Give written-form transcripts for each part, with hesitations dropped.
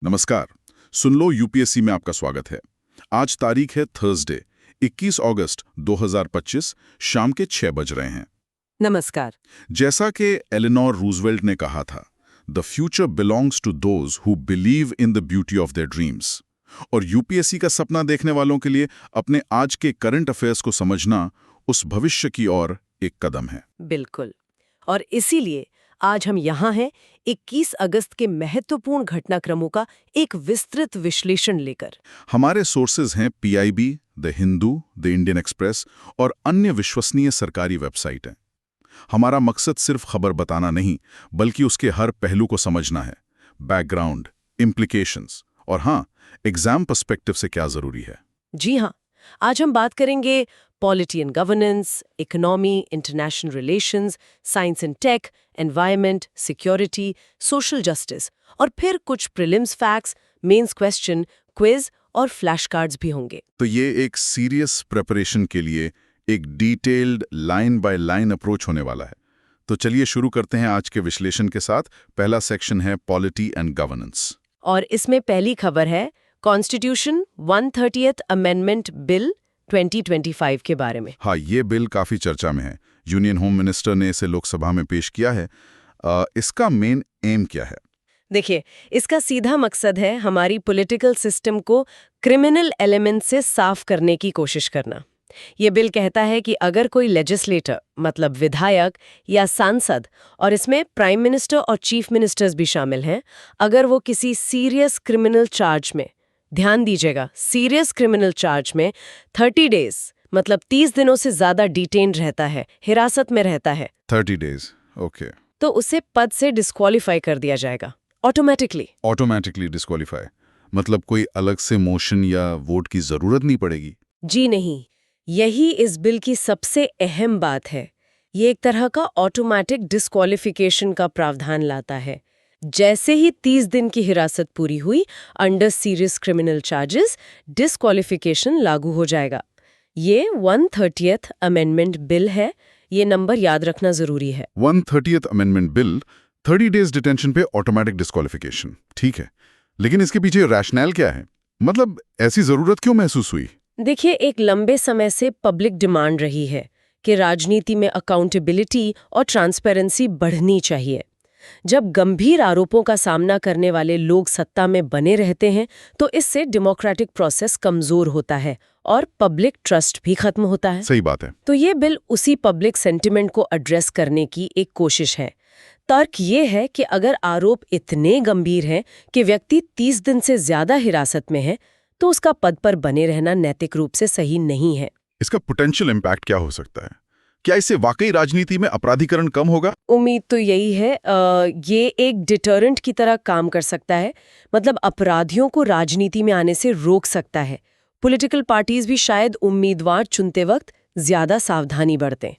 नमस्कार। सुन लो यूपीएससी में आपका स्वागत है। आज तारीख है थर्सडे 21 अगस्त 2025 शाम के 6 बज रहे हैं। नमस्कार। जैसा कि एलेनोर रूजवेल्ट ने कहा था, the future belongs to those who believe in the beauty of their dreams. और यूपीएससी का सपना देखने वालों के लिए अपने आज के करंट अफेयर्स को समझना उस भविष्य की ओर एक कदम है। बिल्कुल। और इसीलिए आज हम यहाँ हैं 21 अगस्त के महत्वपूर्ण घटनाक्रमों का एक विस्तृत विश्लेषण लेकर। हमारे सोर्सेज हैं PIB, the Hindu, the Indian express और अन्य विश्वसनीय सरकारी वेबसाइट हैं। हमारा मकसद सिर्फ खबर बताना नहीं, बल्कि उसके हर पहलू को समझना है। बैकग्राउंड, इम्प्लीकेशंस और हाँ, एग्जाम पर्सपेक्टिव से क्या जरूरी है। जी हाँ, आज हम बात करेंगे polity and governance, economy, international relations, science and tech, environment, security, social justice और फिर कुछ prelims facts, mains question, quiz और फ्लैश कार्ड्स भी होंगे। तो ये एक सीरियस प्रिपरेशन के लिए एक detailed line by line approach होने वाला है। तो चलिए शुरू करते हैं आज के विश्लेषण के साथ। पहला सेक्शन है पॉलिटी एंड गवर्नेंस। और इसमें पहली खबर है कॉन्स्टिट्यूशन 130th अमेंडमेंट बिल 2025 के बारे में। हाँ, ये बिल काफी चर्चा में है। यूनियन होम मिनिस्टर ने इसे लोकसभा में पेश किया है। इसका मेन एम क्या है? देखिए, इसका सीधा मकसद है हमारी पॉलिटिकल सिस्टम को क्रिमिनल एलिमेंट से साफ करने की कोशिश करना। ये बिल कहता है कि अगर कोई लेजिस्लेटर मतलब विधायक या सांसद, और इसमें प्राइम मिनिस्टर और चीफ मिनिस्टर्स भी शामिल हैं, अगर वो किसी सीरियस क्रिमिनल चार्ज में, ध्यान दीजिएगा, सीरियस क्रिमिनल चार्ज में 30 डेज मतलब 30 दिनों से ज्यादा डिटेन रहता है, हिरासत में रहता है, 30 डेज, ओके। तो उसे पद से डिस्क्वालीफाई कर दिया जाएगा ऑटोमेटिकली डिस्क्वालीफाई मतलब कोई अलग से मोशन या वोट की जरूरत नहीं पड़ेगी? जी नहीं, यही इस बिल की सबसे अहम बात है। ये एक तरह का ऑटोमेटिक डिस्क्वालिफिकेशन का प्रावधान लाता है। जैसे ही 30 दिन की हिरासत पूरी हुई, under serious criminal charges, disqualification लागू हो जाएगा। ये 130th अमेंडमेंट बिल है। ये नंबर याद रखना जरूरी है। 130th amendment bill, 30 days detention पे ऑटोमेटिक डिस्क्वालिफिकेशन, ठीक है। लेकिन इसके पीछे रैशनल क्या है? मतलब ऐसी जरूरत क्यों महसूस हुई? देखिए, एक लंबे समय से पब्लिक डिमांड रही है कि राजनीति में अकाउंटेबिलिटी और ट्रांसपेरेंसी बढ़नी चाहिए। जब गंभीर आरोपों का सामना करने वाले लोग सत्ता में बने रहते हैं, तो इससे डेमोक्रेटिक प्रोसेस कमजोर होता है और पब्लिक ट्रस्ट भी खत्म होता है। सही बात है। तो ये बिल उसी पब्लिक सेंटिमेंट को एड्रेस करने की एक कोशिश है। तर्क ये है कि अगर आरोप इतने गंभीर हैं कि व्यक्ति 30 दिन से ज्यादा हिरासत में है, तो उसका पद पर बने रहना नैतिक रूप से सही नहीं है। इसका पोटेंशियल इम्पैक्ट क्या हो सकता है? क्या इससे वाकई राजनीति में अपराधीकरण कम होगा? उम्मीद तो यही है। ये एक डिटरेंट की तरह काम कर सकता है, मतलब अपराधियों को राजनीति में आने से रोक सकता है। पॉलिटिकल पार्टीज भी शायद उम्मीदवार चुनते वक्त ज्यादा सावधानी बरतें।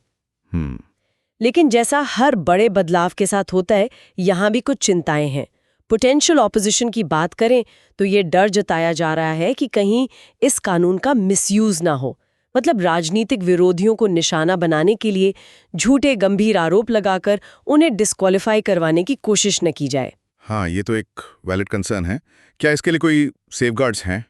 लेकिन जैसा हर बड़े बदलाव के साथ होता है, यहाँ भी कुछ चिंताएं हैं। पोटेंशियल ऑपोजिशन की बात करें तो ये डर जताया जा रहा है कि कहीं इस कानून का मिसयूज ना हो, मतलब राजनीतिक विरोधियों को निशाना बनाने के लिए झूठे गंभीर आरोप लगाकर उन्हें डिस्क्वालीफाई करवाने की कोशिश न की जाए। हाँ, ये तो एक वैलिड कंसर्न है। क्या इसके लिए कोई सेफगार्ड्स हैं?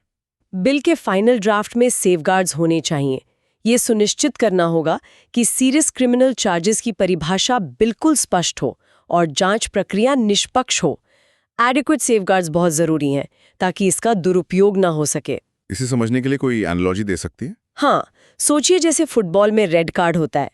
बिल के फाइनल ड्राफ्ट में सेफगार्ड्स होने चाहिए। ये सुनिश्चित करना होगा कि सीरियस क्रिमिनल चार्जेस की परिभाषा बिल्कुल स्पष्ट हो और जांच प्रक्रिया निष्पक्ष हो। एडिक्वेट सेफगार्ड्स बहुत जरूरी हैं ताकि इसका दुरुपयोग ना हो सके। इसे समझने के लिए कोई एनालॉजी दे सकती है? हाँ, सोचिए जैसे फुटबॉल में रेड कार्ड होता है।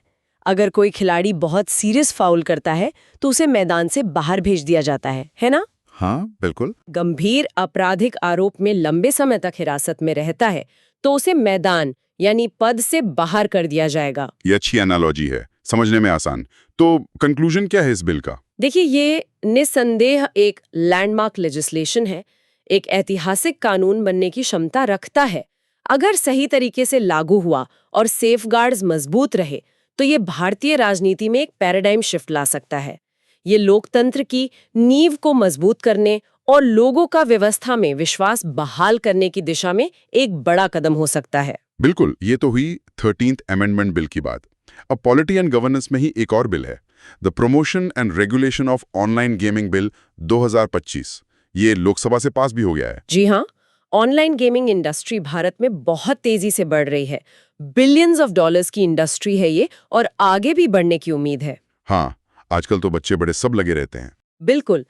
अगर कोई खिलाड़ी बहुत सीरियस फाउल करता है तो उसे मैदान से बाहर भेज दिया जाता है ना? हाँ, बिल्कुल। गंभीर आपराधिक आरोप में लंबे समय तक हिरासत में रहता है तो उसे मैदान यानी पद से बाहर कर दिया जाएगा। ये अच्छी एनालॉजी है, समझने में आसान। तो कंक्लूजन क्या है इस बिल का? देखिए, ये निस्संदेह एक लैंडमार्क लेजिस्लेशन है, एक ऐतिहासिक कानून बनने की क्षमता रखता है। अगर सही तरीके से लागू हुआ और सेफगार्ड्स मजबूत रहे तो ये भारतीय राजनीति में एक पैराडाइम शिफ्ट ला सकता है। ये लोकतंत्र की नींव को मजबूत करने और लोगों का व्यवस्था में विश्वास बहाल करने की दिशा में एक बड़ा कदम हो सकता है। बिल्कुल, ये तो हुई 13th अमेंडमेंट बिल की बात। अब पॉलिटी एंड गवर्नेंस में ही एक और बिल है, the promotion and regulation of online gaming bill 2025। ये लोकसभा से पास भी हो गया है। जी हाँ, ऑनलाइन गेमिंग इंडस्ट्री भारत में बहुत तेजी से बढ़ रही है। बिलियंस ऑफ डॉलर्स की इंडस्ट्री है ये, और आगे भी बढ़ने की उम्मीद है। हाँ, आजकल तो बच्चे बड़े सब लगे रहते हैं। बिल्कुल,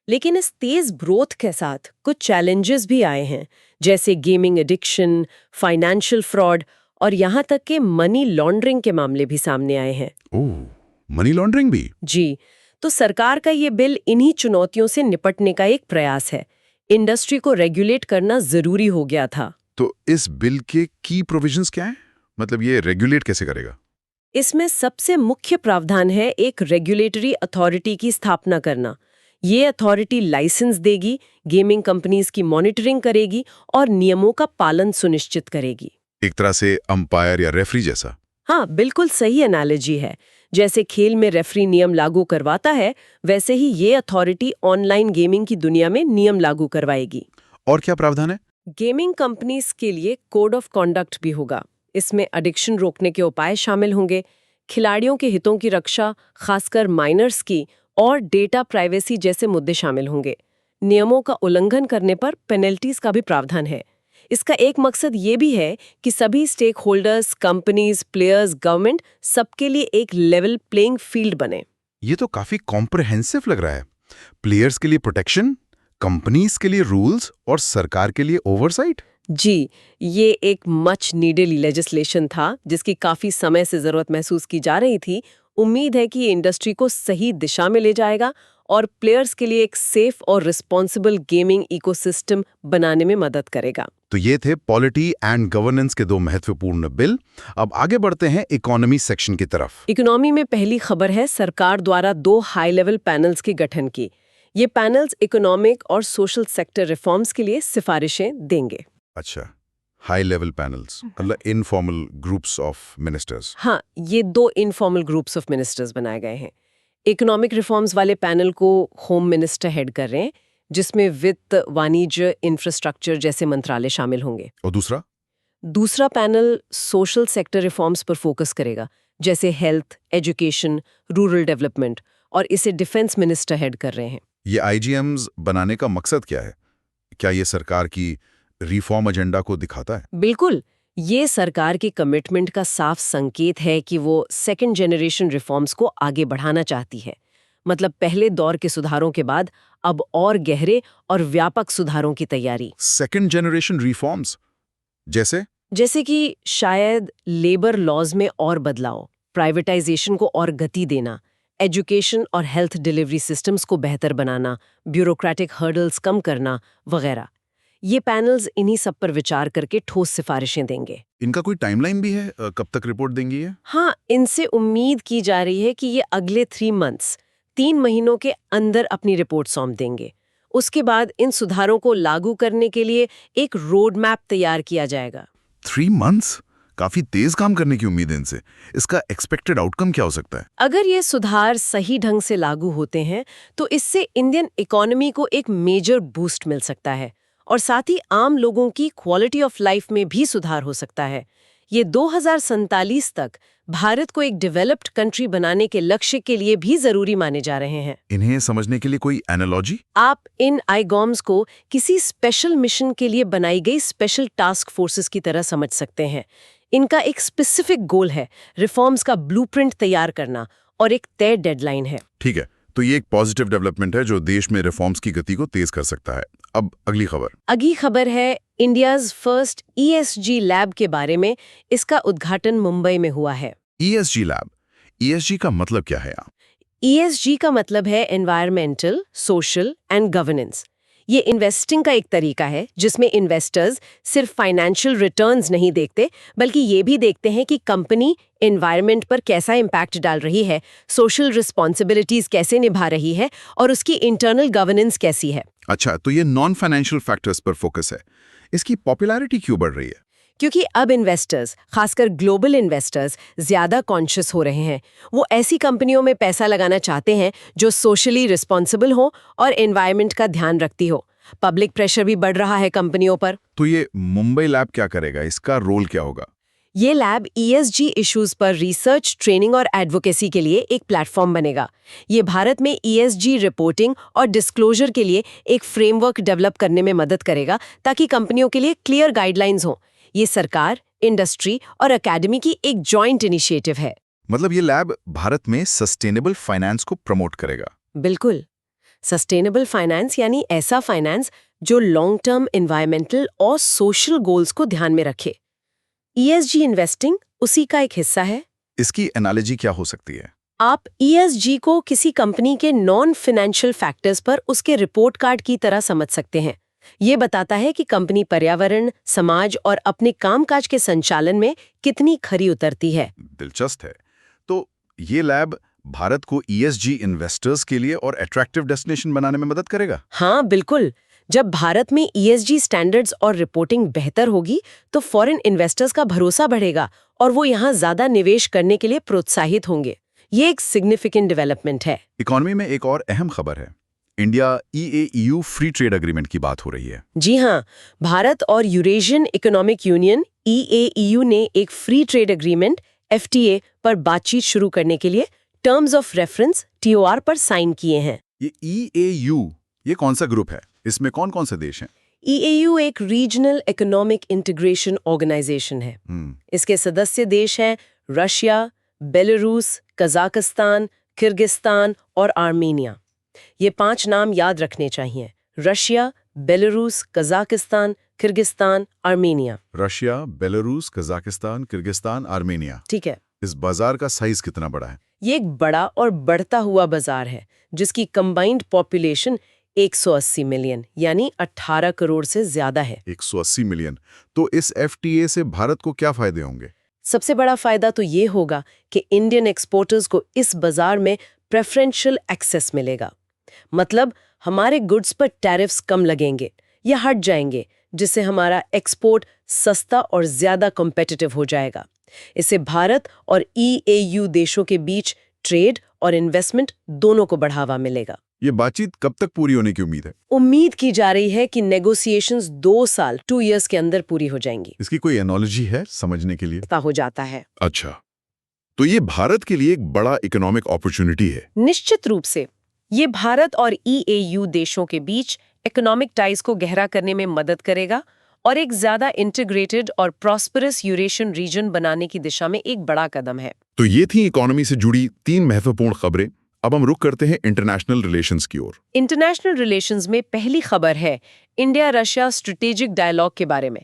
लेकिन इस तेज ग्रोथ के साथ कुछ चैलेंजेस भी आए हैं, जैसे गेमिंग एडिक्शन, फाइनेंशियल फ्रॉड और यहाँ तक कि मनी लॉन्ड्रिंग के मामले भी सामने आए हैं। ओह, मनी लॉन्ड्रिंग भी? जी, तो सरकार का ये बिल इन्हीं चुनौतियों से निपटने का एक प्रयास है। इंडस्ट्री को रेगुलेट करना जरूरी हो गया था। तो इस बिल के की प्रोविजंस क्या हैं? मतलब ये रेगुलेट कैसे करेगा? इसमें सबसे मुख्य प्रावधान है एक रेगुलेटरी अथॉरिटी की स्थापना करना। ये अथॉरिटी लाइसेंस देगी, गेमिंग कंपनीज की मॉनिटरिंग करेगी और नियमों का पालन सुनिश्चित करेगी। एक तरह से अंपायर या रेफरी जैसा? हाँ, बिल्कुल सही एनालॉजी है। जैसे खेल में रेफरी नियम लागू करवाता है, वैसे ही ये अथॉरिटी ऑनलाइन गेमिंग की दुनिया में नियम लागू करवाएगी। और क्या प्रावधान है? गेमिंग कंपनीज के लिए कोड ऑफ कॉन्डक्ट भी होगा। इसमें एडिक्शन रोकने के उपाय शामिल होंगे, खिलाड़ियों के हितों की रक्षा, खासकर माइनर्स की, और डेटा प्राइवेसी जैसे मुद्दे शामिल होंगे। नियमों का उल्लंघन करने पर पेनल्टीज का भी प्रावधान है। इसका एक मकसद ये भी है कि सभी stakeholders, companies, players, government सबके लिए एक लेवल प्लेइंग फील्ड बने। ये तो काफी कॉम्प्रिहेंसिव लग रहा है। प्लेयर्स के लिए प्रोटेक्शन, कंपनीज के लिए रूल्स और सरकार के लिए ओवरसाइट। जी, ये एक मच नीडेड लेजिस्लेशन था जिसकी काफी समय से जरूरत महसूस की जा रही थी। उम्मीद है कि ये इंडस्ट्री को सही दिशा में ले जाएगा और प्लेयर्स के लिए एक सेफ और रिस्पॉन्सिबल गेमिंग इकोसिस्टम बनाने में मदद करेगा। तो ये थे पॉलिटी एंड गवर्नेंस के दो महत्वपूर्ण बिल। अब आगे बढ़ते हैं इकोनॉमी सेक्शन की तरफ। इकोनॉमी में पहली खबर है सरकार द्वारा 2 हाई लेवल पैनल्स के गठन की। ये पैनल्स इकोनॉमिक और सोशल सेक्टर रिफॉर्म्स के लिए सिफारिशें देंगे। अच्छा, हाई लेवल पैनल्स मतलब इनफॉर्मल ग्रुप्स ऑफ मिनिस्टर्स। हाँ, ये 2 इनफॉर्मल ग्रुप्स ऑफ मिनिस्टर्स बनाए गए हैं। इकोनॉमिक रिफॉर्म्स वाले पैनल को होम मिनिस्टर हेड कर रहे हैं, जिसमें वित्त, वाणिज्य, इंफ्रास्ट्रक्चर जैसे मंत्रालय शामिल होंगे। और दूसरा पैनल सोशल सेक्टर रिफॉर्म्स पर फोकस करेगा, जैसे हेल्थ, एजुकेशन, रूरल डेवलपमेंट, और इसे डिफेंस मिनिस्टर हेड कर रहे हैं। ये आईजीएम्स बनाने का मकसद क्या है? क्या ये सरकार की रिफॉर्म एजेंडा को दिखाता है? बिल्कुल, ये सरकार की कमिटमेंट का साफ संकेत है कि वो सेकंड जनरेशन रिफॉर्म्स को आगे बढ़ाना चाहती है। मतलब पहले दौर के सुधारों के बाद अब और गहरे और व्यापक सुधारों की तैयारी। सेकंड जनरेशन रिफॉर्म्स जैसे कि शायद लेबर लॉज में और बदलाव, प्राइवेटाइजेशन को और गति देना, एजुकेशन और हेल्थ डिलीवरी सिस्टम्स को बेहतर बनाना, ब्यूरोक्रेटिक हर्डल्स कम करना वगैरह। ये पैनल्स इन्हीं सब पर विचार करके ठोस सिफारिशें देंगे। इनका कोई टाइमलाइन भी है? कब तक रिपोर्ट देंगी ये? हाँ, इनसे उम्मीद की जा रही है कि ये अगले 3 महीनों के अंदर अपनी रिपोर्ट सौंप देंगे। उसके बाद इन सुधारों को लागू करने के लिए एक रोड मैप तैयार किया जाएगा। 3 months? काफी तेज काम करने की उम्मीद है इनसे। इसका एक्सपेक्टेड आउटकम क्या हो सकता है? अगर ये सुधार सही ढंग से लागू होते हैं तो इससे इंडियन इकोनॉमी को एक मेजर बूस्ट मिल सकता है और साथ ही आम लोगों की क्वालिटी ऑफ लाइफ में भी सुधार हो सकता है। ये 2047 तक भारत को एक डेवलप्ड कंट्री बनाने के लक्ष्य के लिए भी जरूरी माने जा रहे हैं। इन्हें समझने के लिए कोई एनालॉजी? आप इन आईगॉम्स को किसी स्पेशल मिशन के लिए बनाई गई स्पेशल टास्क फोर्सेस की तरह समझ सकते हैं। इनका एक स्पेसिफिक गोल है, रिफॉर्म्स का ब्लूप्रिंट तैयार करना, और एक तय डेडलाइन है। ठीक है, तो ये एक पॉजिटिव डेवलपमेंट है जो देश में रिफॉर्म्स की गति को तेज कर सकता है। अब अगली खबर है इंडियाज फर्स्ट ESG लैब के बारे में। इसका उद्घाटन मुंबई में हुआ है। ESG लैब, ESG का मतलब क्या है? ESG का मतलब है एनवायरमेंटल, सोशल एंड गवर्नेंस। ये इन्वेस्टिंग का एक तरीका है जिसमें इन्वेस्टर्स सिर्फ फाइनेंशियल रिटर्न्स नहीं देखते, बल्कि ये भी देखते हैं कि कंपनी एनवायरनमेंट पर कैसा इम्पैक्ट डाल रही है, सोशल रिस्पॉन्सिबिलिटीज कैसे निभा रही है और उसकी इंटरनल गवर्नेंस कैसी है। अच्छा, तो ये नॉन फाइनेंशियल फैक्टर्स पर फोकस है। इसकी पॉपुलैरिटी क्यों बढ़ रही है? क्योंकि अब इन्वेस्टर्स, खासकर ग्लोबल इन्वेस्टर्स, ज्यादा कॉन्शियस हो रहे हैं। वो ऐसी कंपनियों में पैसा लगाना चाहते हैं जो सोशली रिस्पॉन्सिबल हो और एनवायरनमेंट का ध्यान रखती हो। पब्लिक प्रेशर भी बढ़ रहा है कंपनियों पर। तो ये मुंबई लैब क्या करेगा? इसका रोल क्या होगा? ये लैब ESG इश्यूज पर रिसर्च, ट्रेनिंग और एडवोकेसी के लिए एक प्लेटफॉर्म बनेगा। ये भारत में ESG रिपोर्टिंग और डिस्क्लोजर के लिए एक फ्रेमवर्क डेवलप करने में मदद करेगा ताकि कंपनियों के लिए क्लियर गाइडलाइंस हों। ये सरकार, इंडस्ट्री और एकेडमी की एक जॉइंट इनिशिएटिव है। मतलब ये लैब भारत में सस्टेनेबल फाइनेंस को प्रमोट करेगा। बिल्कुल। सस्टेनेबल फाइनेंस यानी ऐसा फाइनेंस जो लॉन्ग टर्म एनवायरमेंटल और सोशल गोल्स को ध्यान में रखे। ESG इन्वेस्टिंग उसी का एक हिस्सा है। इसकी एनालॉजी क्या हो सकती है? आप ESG को किसी कंपनी के नॉन फाइनेंशियल फैक्टर्स पर उसके रिपोर्ट कार्ड की तरह समझ सकते हैं। ये बताता है कि कंपनी पर्यावरण, समाज और अपने कामकाज के संचालन में कितनी खरी उतरती है। दिलचस्प है। तो ये लैब भारत को ESG इन्वेस्टर्स के लिए और अट्रैक्टिव डेस्टिनेशन बनाने में मदद करेगा? हाँ, बिल्कुल। जब भारत में ESG स्टैंडर्ड्स और रिपोर्टिंग बेहतर होगी तो फॉरेन इन्वेस्टर्स का भरोसा बढ़ेगा और वो यहाँ ज्यादा निवेश करने के लिए प्रोत्साहित होंगे। ये एक सिग्निफिकेंट डेवलपमेंट है। इकोनॉमी में एक और अहम खबर है। India EAEU free trade agreement की बात हो रही है। जी हाँ, भारत और यूरेशियन इकोनॉमिक यूनियन EAEU ने एक फ्री ट्रेड एग्रीमेंट FTA पर बातचीत शुरू करने के लिए टर्म्स ऑफ रेफरेंस TOR पर साइन किए हैं। ये EAU ये कौन सा ग्रुप है? इसमें कौन कौन से देश हैं? EAU एक रीजनल इकोनॉमिक इंटीग्रेशन ऑर्गेनाइजेशन है। इसके सदस्य देश हैं रशिया, बेलारूस, कजाकिस्तान, किर्गिस्तान और आर्मेनिया। ये 5 नाम याद रखने चाहिए: Russia, Belarus, Kazakhstan, Kyrgyzstan, Armenia. Russia, Belarus, Kazakhstan, Kyrgyzstan, Armenia. ठीक है। इस बाजार का साइज कितना बड़ा है? ये एक बड़ा और बढ़ता हुआ बाजार है जिसकी कंबाइंड पॉपुलेशन 180 मिलियन यानी 18 करोड़ से ज्यादा है। 180 मिलियन। तो इस FTA से भारत को क्या फायदे होंगे? सबसे बड़ा फायदा तो ये होगा कि इंडियन एक्सपोर्टर्स को इस बाजार में प्रेफरेंशियल एक्सेस मिलेगा। मतलब हमारे गुड्स पर टैरिफ्स कम लगेंगे या हट जाएंगे, जिससे हमारा एक्सपोर्ट सस्ता और ज्यादा कॉम्पिटिटिव हो जाएगा। इससे भारत और EAU देशों के बीच ट्रेड और इन्वेस्टमेंट दोनों को बढ़ावा मिलेगा। ये बातचीत कब तक पूरी होने की उम्मीद है? उम्मीद की जा रही है कि नेगोशिएशंस 2 साल 2 इयर्स के अंदर पूरी हो जाएंगी। इसकी कोई एनोलॉजी है समझने के लिए? पता हो जाता है। अच्छा, तो ये भारत के लिए एक बड़ा इकोनॉमिक अपॉर्चुनिटी है। निश्चित रूप से ये भारत और EAU देशों के बीच इकोनॉमिक टाइज को गहरा करने में मदद करेगा और एक ज्यादा इंटीग्रेटेड और प्रॉस्परस यूरेशियन रीजन बनाने की दिशा में एक बड़ा कदम है। तो ये थी इकोनॉमी से जुड़ी 3 महत्वपूर्ण खबरें। अब हम रुक करते हैं इंटरनेशनल रिलेशंस की ओर। इंटरनेशनल रिलेशंस में पहली खबर है इंडिया रशिया स्ट्रेटेजिक डायलॉग के बारे में।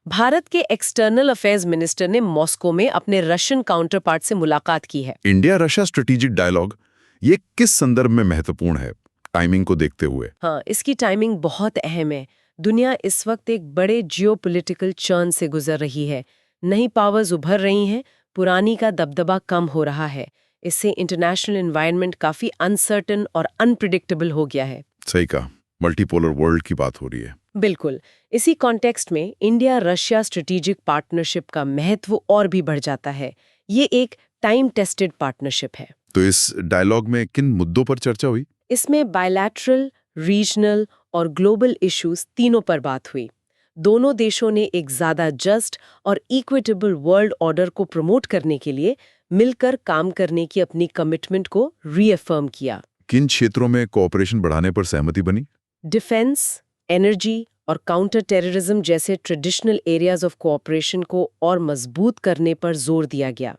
भारत के एक्सटर्नल अफेयर्स मिनिस्टर ने मॉस्को में अपने रशियन काउंटर पार्ट से मुलाकात की है। इंडिया रशिया स्ट्रेटेजिक डायलॉग ये किस संदर्भ में महत्वपूर्ण है, टाइमिंग को देखते हुए? हाँ, इसकी टाइमिंग बहुत अहम है। दुनिया इस वक्त एक बड़े जियोपॉलिटिकल चर्न से गुजर रही है। नई पावर्स उभर रही हैं, पुरानी का दबदबा कम हो रहा है। इससे इंटरनेशनल एनवायरनमेंट काफी अनसर्टन और अनप्रिडिक्टेबल हो गया है। सही कहा, मल्टीपोलर वर्ल्ड की बात हो रही है। बिल्कुल। इसी कॉन्टेक्स्ट में इंडिया रशिया स्ट्रेटेजिक पार्टनरशिप का महत्व और भी बढ़ जाता है। ये एक टाइम टेस्टेड पार्टनरशिप है। तो इस डायलॉग में किन मुद्दों पर चर्चा हुई? इसमें बायलैटरल, रीजनल और ग्लोबल इश्यूज तीनों पर बात हुई। दोनों देशों ने एक ज्यादा जस्ट और इक्विटेबल वर्ल्ड ऑर्डर को प्रमोट करने के लिए मिलकर काम करने की अपनी कमिटमेंट को रीअफर्म किया। किन क्षेत्रों में कोऑपरेशन बढ़ाने पर सहमति बनी? डिफेंस, एनर्जी और काउंटर टेररिज्म जैसे ट्रेडिशनल एरियाज ऑफ कोऑपरेशन को और मजबूत करने पर जोर दिया गया।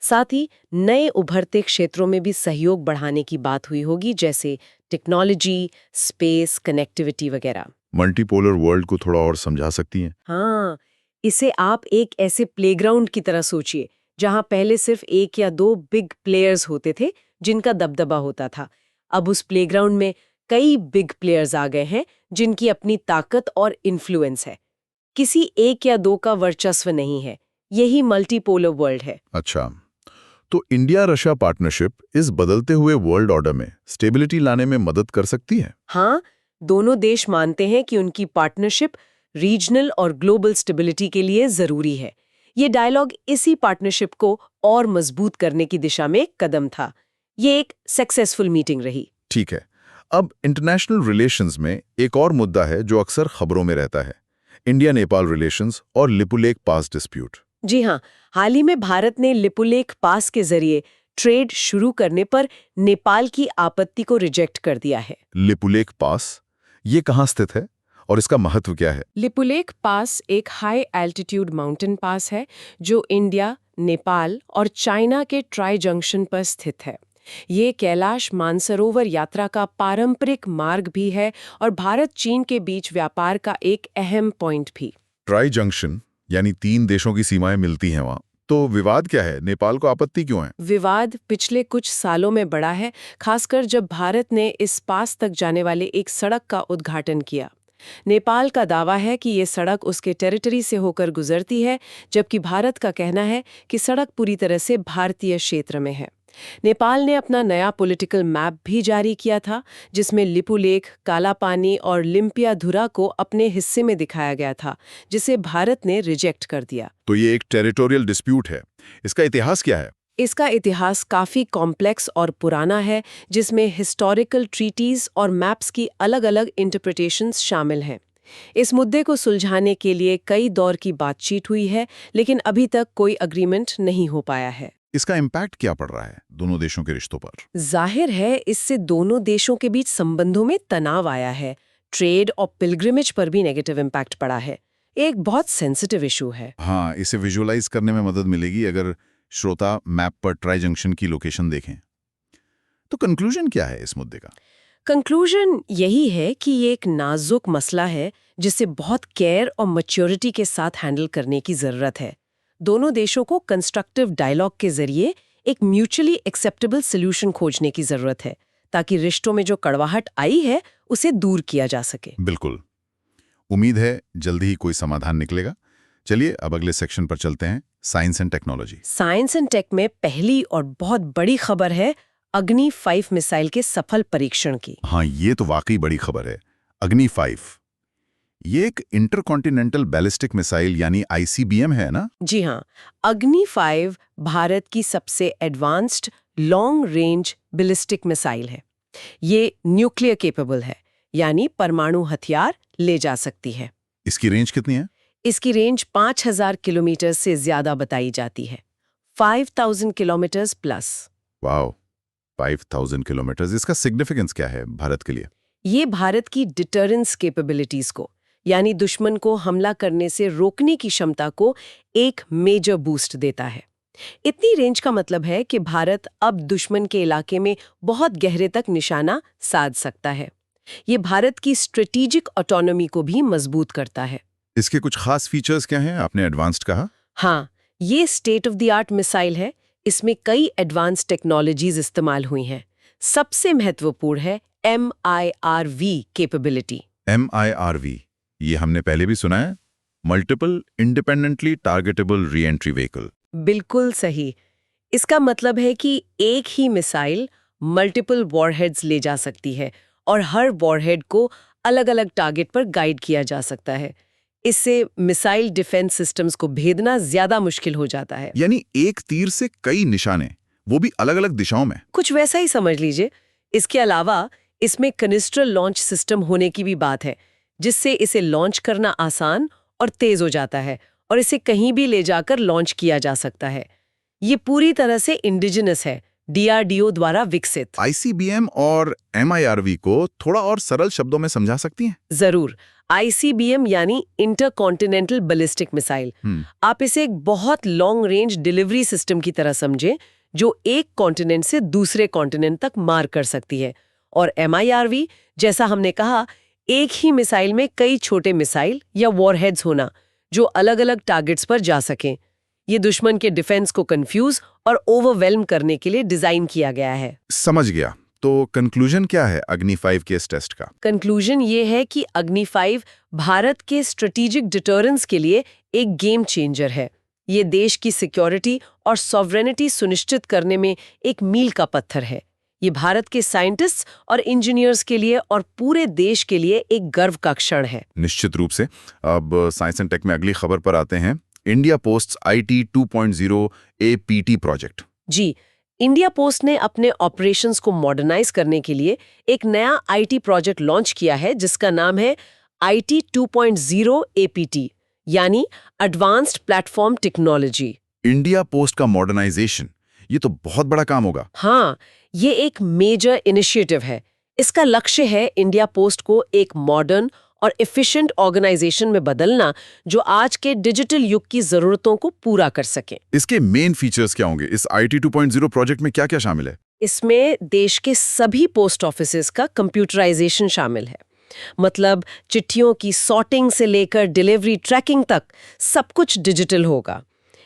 साथ ही नए उभरते क्षेत्रों में भी सहयोग बढ़ाने की बात हुई होगी, जैसे टेक्नोलॉजी, स्पेस, कनेक्टिविटी वगैरह। मल्टीपोलर वर्ल्ड को थोड़ा और समझा सकती हैं? हाँ, इसे आप एक ऐसे प्लेग्राउंड की तरह सोचिए जहां पहले सिर्फ 1 या 2 बिग प्लेयर्स होते थे जिनका दबदबा होता था। अब उस प्लेग्राउंड में कई बिग प्लेयर्स आ गए हैं जिनकी अपनी ताकत और इन्फ्लुएंस है। किसी 1 या 2 का वर्चस्व नहीं है। यही मल्टीपोलर वर्ल्ड है। अच्छा, तो इंडिया रशिया पार्टनरशिप इस बदलते हुए वर्ल्ड ऑर्डर में स्टेबिलिटी लाने में मदद कर सकती है? हाँ, दोनों देश मानते हैं कि उनकी पार्टनरशिप रीजनल और ग्लोबल स्टेबिलिटी के लिए जरूरी है। ये डायलॉग इसी पार्टनरशिप को और मजबूत करने की दिशा में एक कदम था। ये एक सक्सेसफुल मीटिंग रही। ठीक है। अब इंटरनेशनल रिलेशंस में एक और मुद्दा है जो अक्सर खबरों में रहता है, इंडिया नेपाल रिलेशंस और लिपुलेक पास डिस्प्यूट। जी हाँ, हाल ही में भारत ने लिपुलेख पास के जरिए ट्रेड शुरू करने पर नेपाल की आपत्ति को रिजेक्ट कर दिया है। लिपुलेख पास, ये कहाँ स्थित है और इसका महत्व क्या है? लिपुलेख पास एक हाई एल्टीट्यूड माउंटेन पास है जो इंडिया, नेपाल और चाइना के ट्राई जंक्शन पर स्थित है। ये कैलाश मानसरोवर यात्रा का पारंपरिक मार्ग भी है और भारत चीन के बीच व्यापार का एक अहम पॉइंट भी। ट्राई जंक्शन यानी 3 देशों की सीमाएं मिलती हैं वहाँ। तो विवाद क्या है? नेपाल को आपत्ति क्यों है? विवाद पिछले कुछ सालों में बढ़ा है, खासकर जब भारत ने इस पास तक जाने वाले एक सड़क का उद्घाटन किया। नेपाल का दावा है कि ये सड़क उसके टेरिटरी से होकर गुजरती है, जबकि भारत का कहना है कि सड़क पूरी तरह से भारतीय क्षेत्र में है। नेपाल ने अपना नया पॉलिटिकल मैप भी जारी किया था, जिसमें लिपुलेख, कालापानी और लिम्पियाधुरा को अपने हिस्से में दिखाया गया था, जिसे भारत ने रिजेक्ट कर दिया। तो ये एक टेरिटोरियल डिस्प्यूट है। इसका इतिहास क्या है? इसका इतिहास काफी कॉम्प्लेक्स और पुराना है, जिसमें हिस्टोरिकल ट्रीटीज और मैप्स की अलग-अलग इंटरप्रिटेशंस शामिल हैं। इस मुद्दे को सुलझाने के लिए कई दौर की बातचीत हुई है, लेकिन अभी तक कोई अग्रीमेंट नहीं हो पाया है। इसका इम्पैक्ट क्या पड़ रहा है दोनों देशों के रिश्तों पर? जाहिर है, इससे दोनों देशों के बीच संबंधों में तनाव आया है। ट्रेड और पिलग्रिमेज पर भी नेगेटिव इम्पैक्ट पड़ा है। एक बहुत सेंसिटिव इशू है। हाँ, इसे विजुअलाइज करने में मदद मिलेगी अगर श्रोता मैप पर ट्राई जंक्शन की लोकेशन देखें। तो कंक्लूजन क्या है इस मुद्दे का? कंक्लूजन यही है कि ये एक नाजुक मसला है जिसे बहुत केयर और मैच्योरिटी के साथ हैंडल करने की जरूरत है। दोनों देशों को कंस्ट्रक्टिव डायलॉग के जरिए एक म्यूचुअली एक्सेप्टेबल सॉल्यूशन खोजने की जरूरत है, ताकि रिश्तों में जो कड़वाहट आई है उसे दूर किया जा सके। बिल्कुल। उम्मीद है जल्दी ही कोई समाधान निकलेगा। चलिए अब अगले सेक्शन पर चलते हैं, science and technology. Science and tech में पहली और बहुत बड़ी खबर है अग्नि 5 मिसाइल के सफल परीक्षण की। हाँ, ये तो वाकई बड़ी खबर है। अग्नि 5 ये एक इंटरकॉन्टिनेंटल बैलिस्टिक मिसाइल यानी ICBM है ना? जी हाँ, अग्नि 5 भारत की सबसे advanced long range ballistic missile है। ये न्यूक्लियर केपेबल है, यानी परमाणु हथियार ले जा सकती है। इसकी रेंज कितनी है? इसकी रेंज 5000 किलोमीटर से ज्यादा बताई जाती है, 5000 किलोमीटर्स प्लस। Wow, 5000 kilometre. इसका सिग्निफिकेंस क्या है भारत के लिए? ये भारत की डिटरेंस कैपेबिलिटीज को, यानी दुश्मन को हमला करने से रोकने की क्षमता को एक मेजर बूस्ट देता है। इतनी रेंज का मतलब है कि भारत अब दुश्मन के इलाके में बहुत गहरे तक निशाना साध सकता है। ये भारत की स्ट्रेटेजिक ऑटोनॉमी को भी मजबूत करता है। इसके कुछ खास फीचर्स क्या हैं? आपने एडवांस्ड कहा। हाँ, ये state of the art missile है। इसमें कई एडवांस टेक्नोलॉजीज इस्तेमाल हुई हैं। सबसे महत्वपूर्ण है MIRV कैपेबिलिटी। MIRV, ये हमने पहले भी सुना है, multiple independently targetable re entry vehicle. बिल्कुल सही। इसका मतलब है कि एक ही मिसाइल मल्टीपल वॉरहेड्स ले जा सकती है और हर वॉरहेड को अलग-अलग टारगेट पर गाइड किया जा सकता है। इससे मिसाइल डिफेंस सिस्टम्स को भेदना ज्यादा मुश्किल हो जाता है। यानी एक तीर से कई निशाने, वो भी अलग-अलग दिशाओं में। कुछ वैसा ही समझ लीजिए। इसके अलावा इसमें कनिस्ट्रल लॉन्च सिस्टम होने की भी बात है, जिससे इसे लॉन्च करना आसान और तेज हो जाता है और इसे कहीं भी ले जाकर लॉन्च किया जा सकता है। ये पूरी तरह से इंडिजिनस है, DRDO द्वारा विकसित। ICBM और MIRV को थोड़ा और सरल शब्दों में समझा सकती हैं? जरूर। ICBM यानी इंटरकॉन्टिनेंटल बैलिस्टिक मिसाइल। आप इसे एक बहुत लॉन्ग रेंज डिलीवरी सिस्टम की तरह समझें, जो एक कॉन्टिनेंट से दूसरे कॉन्टिनेंट तक मार कर सकती है। और MIRV, जैसा हमने कहा, एक ही मिसाइल में कई छोटे मिसाइल या वॉरहेड्स होना, जो अलग-अलग टारगेट्स पर जा सकें। ये दुश्मन के डिफेंस को कंफ्यूज और ओवरवेल्म करने के लिए डिजाइन किया गया है। समझ गया। तो कंक्लूजन क्या है अग्नि 5 के इस टेस्ट का? कंक्लूजन ये है कि अग्नि 5 भारत के स्ट्रेटेजिक डिटरेंस के लिए एक गेम चेंजर है। ये देश की सिक्योरिटी और सॉवरेनिटी सुनिश्चित करने में एक मील का पत्थर है। ये भारत के साइंटिस्ट्स और इंजीनियर्स के लिए और पूरे देश के लिए एक गर्व का क्षण है। निश्चित रूप से। अब साइंस एंड टेक में अगली खबर पर आते हैं। India post IT 2.0 APT project. जी, इंडिया पोस्ट ने अपने ऑपरेशंस को मॉडर्नाइज करने के लिए एक नया IT प्रोजेक्ट लॉन्च किया है, जिसका नाम है IT 2.0 APT। यानी advanced platform technology. India post का मॉडर्नाइजेशन, ये तो बहुत बड़ा काम होगा। हाँ, ये एक मेजर इनिशिएटिव है। इसका लक्ष्य है इंडिया पोस्ट को एक मॉडर्न और एफिशिएंट ऑर्गेनाइजेशन में बदलना जो आज के डिजिटल युग की जरूरतों को पूरा कर सके। इसके मेन फीचर्स क्या होंगे? इस IT 2.0 प्रोजेक्ट में क्या-क्या शामिल है? इसमें देश के सभी पोस्ट ऑफिसेज का कंप्यूटराइजेशन शामिल है। मतलब चिट्ठियों की सॉर्टिंग से लेकर डिलीवरी ट्रैकिंग तक सब कुछ डिजिटल होगा।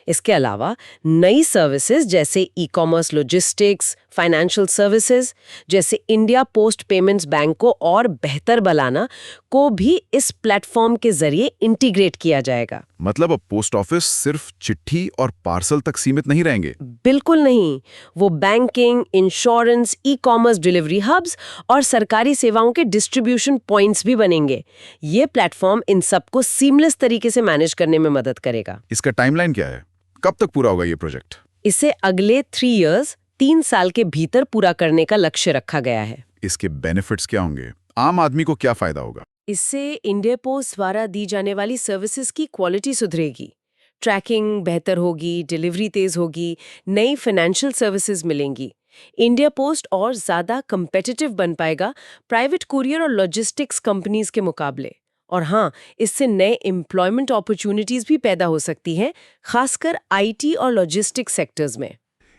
इसके अलावा नई सर्विसेज जैसे ई-कॉमर्स, लॉजिस्टिक्स, फाइनेंशियल सर्विसेज जैसे इंडिया पोस्ट पेमेंट्स बैंक को और बेहतर बनाना को भी इस प्लेटफॉर्म के जरिए इंटीग्रेट किया जाएगा। मतलब अब पोस्ट ऑफिस सिर्फ चिट्ठी और पार्सल तक सीमित नहीं रहेंगे। बिल्कुल नहीं, वो banking, insurance, e-commerce delivery hubs और सरकारी सेवाओं के डिस्ट्रीब्यूशन पॉइंट्स भी बनेंगे। ये प्लेटफॉर्म इन सबको सीमलेस तरीके से मैनेज करने में मदद करेगा। इसका टाइमलाइन क्या है? कब तक पूरा होगा ये प्रोजेक्ट? इसे अगले 3 इयर्स 3 साल के भीतर पूरा करने का लक्ष्य रखा गया है। इसके बेनिफिट्स क्या होंगे? आम आदमी को क्या फायदा होगा? इससे इंडिया पोस्ट द्वारा दी जाने वाली सर्विसेज की क्वालिटी सुधरेगी, ट्रैकिंग बेहतर होगी, डिलीवरी तेज होगी, नई फाइनेंशियल सर्विसेज मिलेंगी। इंडिया पोस्ट और ज्यादा कंपेटिटिव बन पाएगा प्राइवेट कुरियर और लॉजिस्टिक्स कंपनीज के मुकाबले। और हाँ, इससे नए एम्प्लॉयमेंट अपॉर्चुनिटीज भी पैदा हो सकती हैं, खासकर IT और लॉजिस्टिक्स सेक्टर्स में।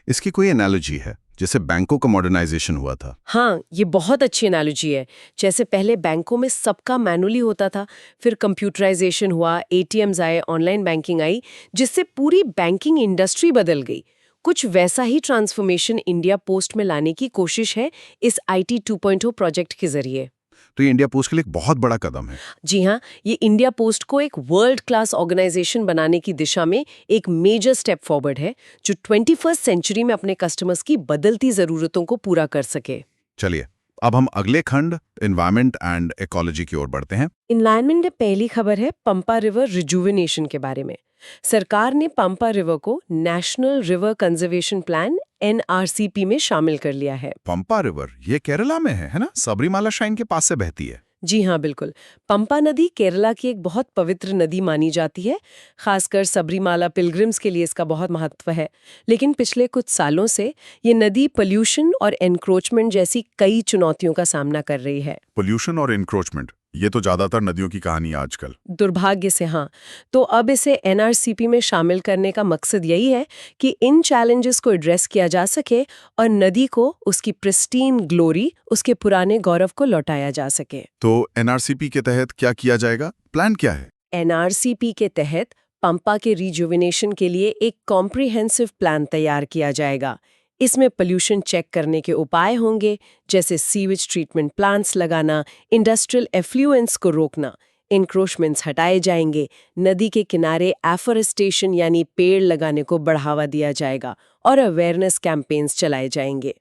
इसकी कोई एनालॉजी है जैसे बैंकों का मॉडर्नाइजेशन हुआ था? हाँ, ये बहुत अच्छी एनालॉजी है। जैसे पहले बैंकों में सबका मैनुअली होता था, फिर कंप्यूटराइजेशन हुआ, ATMs आए, ऑनलाइन बैंकिंग आई, जिससे पूरी बैंकिंग इंडस्ट्री बदल गई। कुछ वैसा ही ट्रांसफॉर्मेशन इंडिया पोस्ट में लाने की कोशिश है इस IT 2.0 प्रोजेक्ट के जरिए। तो ये इंडिया पोस्ट के लिए एक बहुत बड़ा कदम है। जी हाँ, ये इंडिया पोस्ट को एक वर्ल्ड क्लास ऑर्गेनाइजेशन बनाने की दिशा में एक मेजर स्टेप फॉरवर्ड है जो 21st सेंचुरी में अपने कस्टमर्स की बदलती जरूरतों को पूरा कर सके। चलिए, अब हम अगले खंड एनवायरनमेंट एंड इकोलॉजी की ओर बढ़ते हैं। एनवायरनमेंट में पहली खबर है पंपा रिवर रिजुविनेशन के बारे में। सरकार ने पंपा रिवर को national river conservation plan NRCP में शामिल कर लिया है। पंपा रिवर, ये केरला में है ना? सबरीमाला श्राइन के पास से बहती है। जी हाँ, बिल्कुल। पंपा नदी केरला की एक बहुत पवित्र नदी मानी जाती है, खासकर सबरीमाला पिलग्रिम्स के लिए इसका बहुत महत्व है। लेकिन पिछले कुछ सालों से ये नदी पोल्यूशन और एनक्रोचमेंट जैसी कई चुनौतियों का सामना कर रही है। पोल्यूशन और एनक्रोचमेंट, ये तो ज्यादातर नदियों की कहानी है आजकल। दुर्भाग्य से हाँ। तो अब इसे NRCP में शामिल करने का मकसद यही है कि इन चैलेंजेस को एड्रेस किया जा सके और नदी को उसकी प्रिस्टीन ग्लोरी, उसके पुराने गौरव को लौटाया जा सके। तो NRCP के तहत क्या किया जाएगा? प्लान क्या है? NRCP के तहत पंपा के रिजुविनेशन के लिए एक कॉम्प्रिहेंसिव प्लान तैयार किया जाएगा। इसमें पोल्यूशन चेक करने के उपाय होंगे, जैसे सीवेज ट्रीटमेंट प्लांट्स लगाना, इंडस्ट्रियल एफ्लुएंस को रोकना, इंक्रोचमेंट्स हटाए जाएंगे, नदी के किनारे एफोरेस्टेशन यानी पेड़ लगाने को बढ़ावा दिया जाएगा और अवेयरनेस कैंपेन्स चलाए जाएंगे।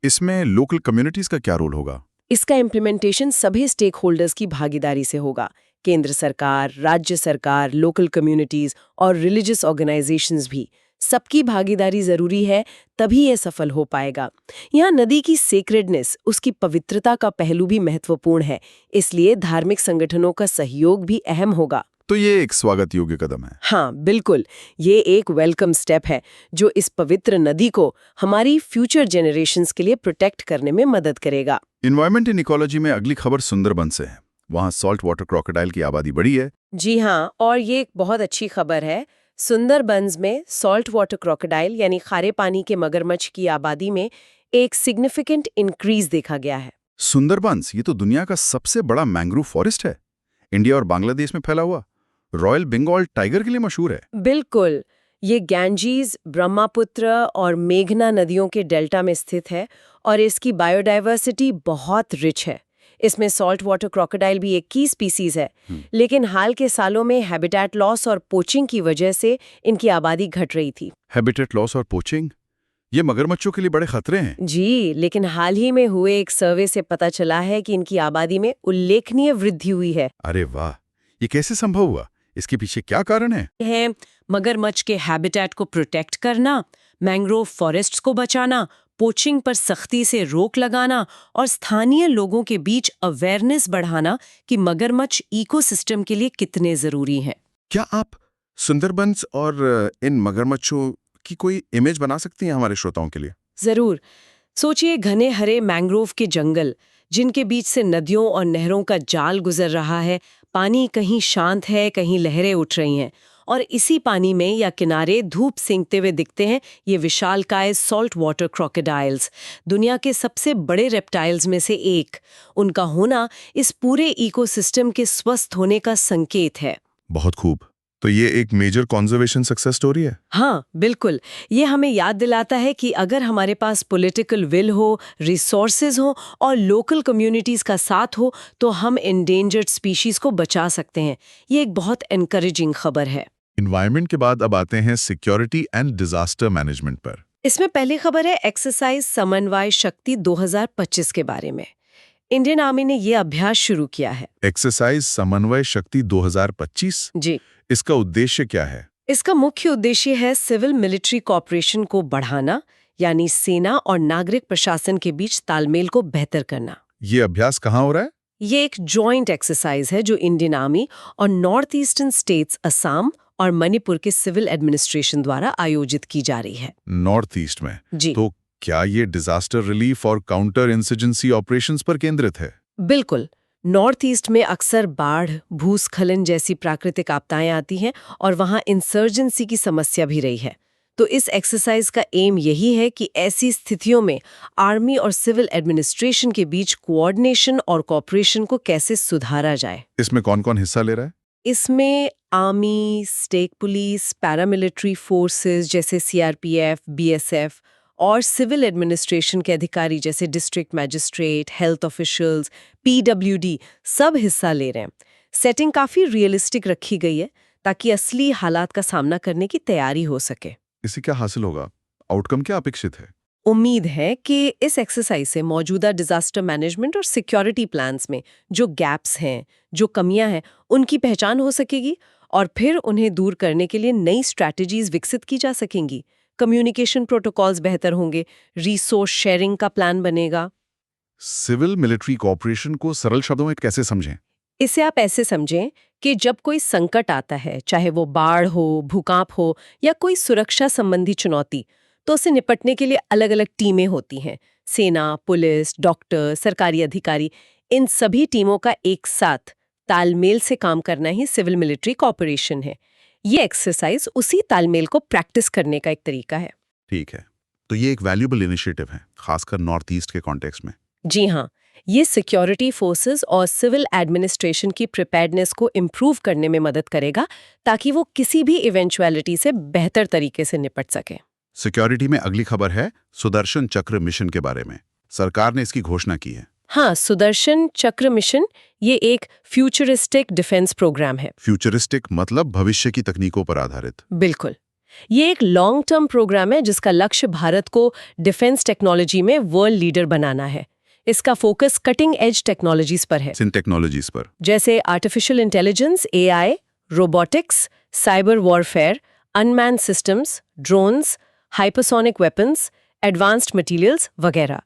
इसमें लोकल कम्युनिटीज का क्या रोल होगा? इसका इम्प्लीमेंटेशन सभी स्टेक होल्डर्स की भागीदारी से होगा। केंद्र सरकार, राज्य सरकार, लोकल कम्युनिटीज और रिलीजियस ऑर्गेनाइजेशंस भी, सबकी भागीदारी जरूरी है, तभी यह सफल हो पाएगा। यहाँ नदी की सेक्रेडनेस, उसकी पवित्रता का पहलू भी महत्वपूर्ण है, इसलिए धार्मिक संगठनों का सहयोग भी अहम होगा। तो ये एक स्वागत योग्य कदम है। हाँ, बिल्कुल। ये एक वेलकम स्टेप है जो इस पवित्र नदी को हमारी फ्यूचर जेनरेशंस के लिए प्रोटेक्ट करने में मदद करेगा। एनवायरनमेंट एंड इकोलॉजी में अगली खबर सुंदरबन से है। वहाँ सॉल्ट वाटर क्रोकोडाइल की आबादी बढ़ी है। जी हाँ, और ये एक बहुत अच्छी खबर है। सुंदरबंस में सॉल्ट वाटर क्रोकोडाइल यानी खारे पानी के मगरमच्छ की आबादी में एक सिग्निफिकेंट इंक्रीज देखा गया है। सुंदरबंस, ये तो दुनिया का सबसे बड़ा मैंग्रोव फॉरेस्ट है। इंडिया और बांग्लादेश में फैला हुआ रॉयल बंगाल टाइगर के लिए मशहूर है। बिल्कुल। ये गैंजीज, ब्रह्मपुत्र और मेघना नदियों के डेल्टा में स्थित है और इसकी बायोडाइवर्सिटी बहुत रिच है। इसमें सॉल्ट वाटर क्रोकोडाइल भी एक की स्पीसीज है, लेकिन हाल के सालों में हैबिटेट लॉस और पोचिंग की वजह से इनकी आबादी घट रही थी। हैबिटेट लॉस और पोचिंग, ये मगरमच्छों के लिए बड़े खतरे हैं। जी, लेकिन हाल ही में हुए एक सर्वे से पता चला है कि इनकी आबादी में उल्लेखनीय वृद्धि हुई है। अरे वाह, ये कैसे संभव हुआ? इसके पीछे क्या कारण है? मगरमच्छ के हैबिटेट को प्रोटेक्ट करना, मैंग्रोव फॉरेस्ट्स को बचाना, पोचिंग पर सख्ती से रोक लगाना और स्थानीय लोगों के बीच अवेयरनेस बढ़ाना कि मगरमच्छ इकोसिस्टम के लिए कितने जरूरी हैं। क्या आप सुंदरबंस और इन मगरमच्छों की कोई इमेज बना सकती हैं हमारे श्रोताओं के लिए? जरूर। सोचिए घने हरे मैंग्रोव के जंगल, जिनके बीच से नदियों और नहरों का जाल गुजर रहा है। पानी कहीं शांत है, कहीं लहरें उठ रही हैं, और इसी पानी में या किनारे धूप सेंकते हुए दिखते हैं ये विशालकाय सॉल्ट वाटर क्रोकोडाइल्स, दुनिया के सबसे बड़े रेप्टाइल्स में से एक। उनका होना इस पूरे इकोसिस्टम के स्वस्थ होने का संकेत है। बहुत खूब। तो ये एक मेजर कंजर्वेशन सक्सेस स्टोरी है। हाँ बिल्कुल। ये हमें याद दिलाता है कि अगर हमारे पास पॉलिटिकल विल हो, रिसोर्सेज हो और लोकल कम्युनिटीज का साथ हो, तो हम एंडेंजर्ड स्पीशीज को बचा सकते हैं। ये एक बहुत एनकरेजिंग खबर है। इन्वायरमेंट के बाद अब आते हैं सिक्योरिटी एंड डिजास्टर मैनेजमेंट पर। इसमें पहली खबर है एक्सरसाइज समन्वय शक्ति 2025 के बारे में। इंडियन आर्मी ने ये अभ्यास शुरू किया है। एक्सरसाइज समन्वय शक्ति 2025, जी। इसका उद्देश्य क्या है? इसका मुख्य उद्देश्य है सिविल मिलिट्री कॉपरेशन को बढ़ाना, यानी सेना और नागरिक प्रशासन के बीच तालमेल को बेहतर करना। ये अभ्यास कहाँ हो रहा है? ये एक जॉइंट एक्सरसाइज है जो इंडियन आर्मी और नॉर्थ ईस्टर्न स्टेट्स असम और मणिपुर के सिविल एडमिनिस्ट्रेशन द्वारा आयोजित की जा रही है। नॉर्थ ईस्ट में? जी। तो क्या ये डिजास्टर रिलीफ और काउंटर इंसर्जेंसी ऑपरेशंस पर केंद्रित है? बिल्कुल। नॉर्थ ईस्ट में अक्सर बाढ़, भूस्खलन जैसी प्राकृतिक आपदाएं आती हैं और वहां इंसर्जेंसी की समस्या भी रही है। तो इस एक्सरसाइज का एम यही है कि ऐसी स्थितियों में आर्मी और सिविल एडमिनिस्ट्रेशन के बीच कोऑर्डिनेशन और कोऑपरेशन को कैसे सुधारा जाए। इसमें कौन कौन हिस्सा ले रहा है? इसमें army, state police, paramilitary forces जैसे सीआरपीएफ, बीएसएफ और सिविल एडमिनिस्ट्रेशन के अधिकारी जैसे district magistrate, health officials, PWD सब हिस्सा ले रहे हैं। सेटिंग काफी रियलिस्टिक रखी गई है ताकि असली हालात का सामना करने की तैयारी हो सके। इससे क्या हासिल होगा? आउटकम क्या अपेक्षित है? उम्मीद है कि इस एक्सरसाइज से मौजूदा डिजास्टर मैनेजमेंट और सिक्योरिटी प्लान्स में जो गैप्स हैं, जो कमियां हैं, उनकी पहचान हो सकेगी और फिर उन्हें दूर करने के लिए नई स्ट्रैटेजीज विकसित की जा सकेंगी। कम्युनिकेशन प्रोटोकॉल्स बेहतर होंगे, रिसोर्स शेयरिंग का प्लान बनेगा। सिविल मिलिट्री कॉपरेशन को सरल शब्दों में कैसे समझें? इसे आप ऐसे समझें कि जब कोई संकट आता है, चाहे वो बाढ़ हो, भूकंप हो या कोई सुरक्षा संबंधी चुनौती, तो उससे निपटने के लिए अलग अलग टीमें होती हैं। सेना, पुलिस, डॉक्टर, सरकारी अधिकारी, इन सभी टीमों का एक साथ तालमेल से काम करना ही सिविल मिलिट्री कॉपरेशन है। ये एक्सरसाइज उसी तालमेल को प्रैक्टिस करने का एक तरीका है। ठीक है, तो ये एक वैल्यूएबल इनिशिएटिव है, खासकर नॉर्थ ईस्ट के कॉन्टेक्स्ट में। जी हाँ, ये सिक्योरिटी फोर्सेस और सिविल एडमिनिस्ट्रेशन की प्रिपेयर्डनेस को इम्प्रूव करने में मदद करेगा ताकि वो किसी भी इवेंचुअलिटी से बेहतर तरीके से निपट सके। सिक्योरिटी में अगली खबर है सुदर्शन चक्र मिशन के बारे में। सरकार ने इसकी घोषणा की है। हाँ, सुदर्शन चक्र मिशन ये एक फ्यूचरिस्टिक डिफेंस प्रोग्राम है। फ्यूचरिस्टिक मतलब भविष्य की तकनीकों पर आधारित। बिल्कुल। ये एक लॉन्ग टर्म प्रोग्राम है जिसका लक्ष्य भारत को डिफेंस टेक्नोलॉजी में वर्ल्ड लीडर बनाना है। इसका फोकस कटिंग एज टेक्नोलॉजीज पर है, इन टेक्नोलॉजीज पर, जैसे artificial intelligence, AI, robotics, cyber warfare, unmanned systems, drones, hypersonic weapons, advanced materials वगैरह।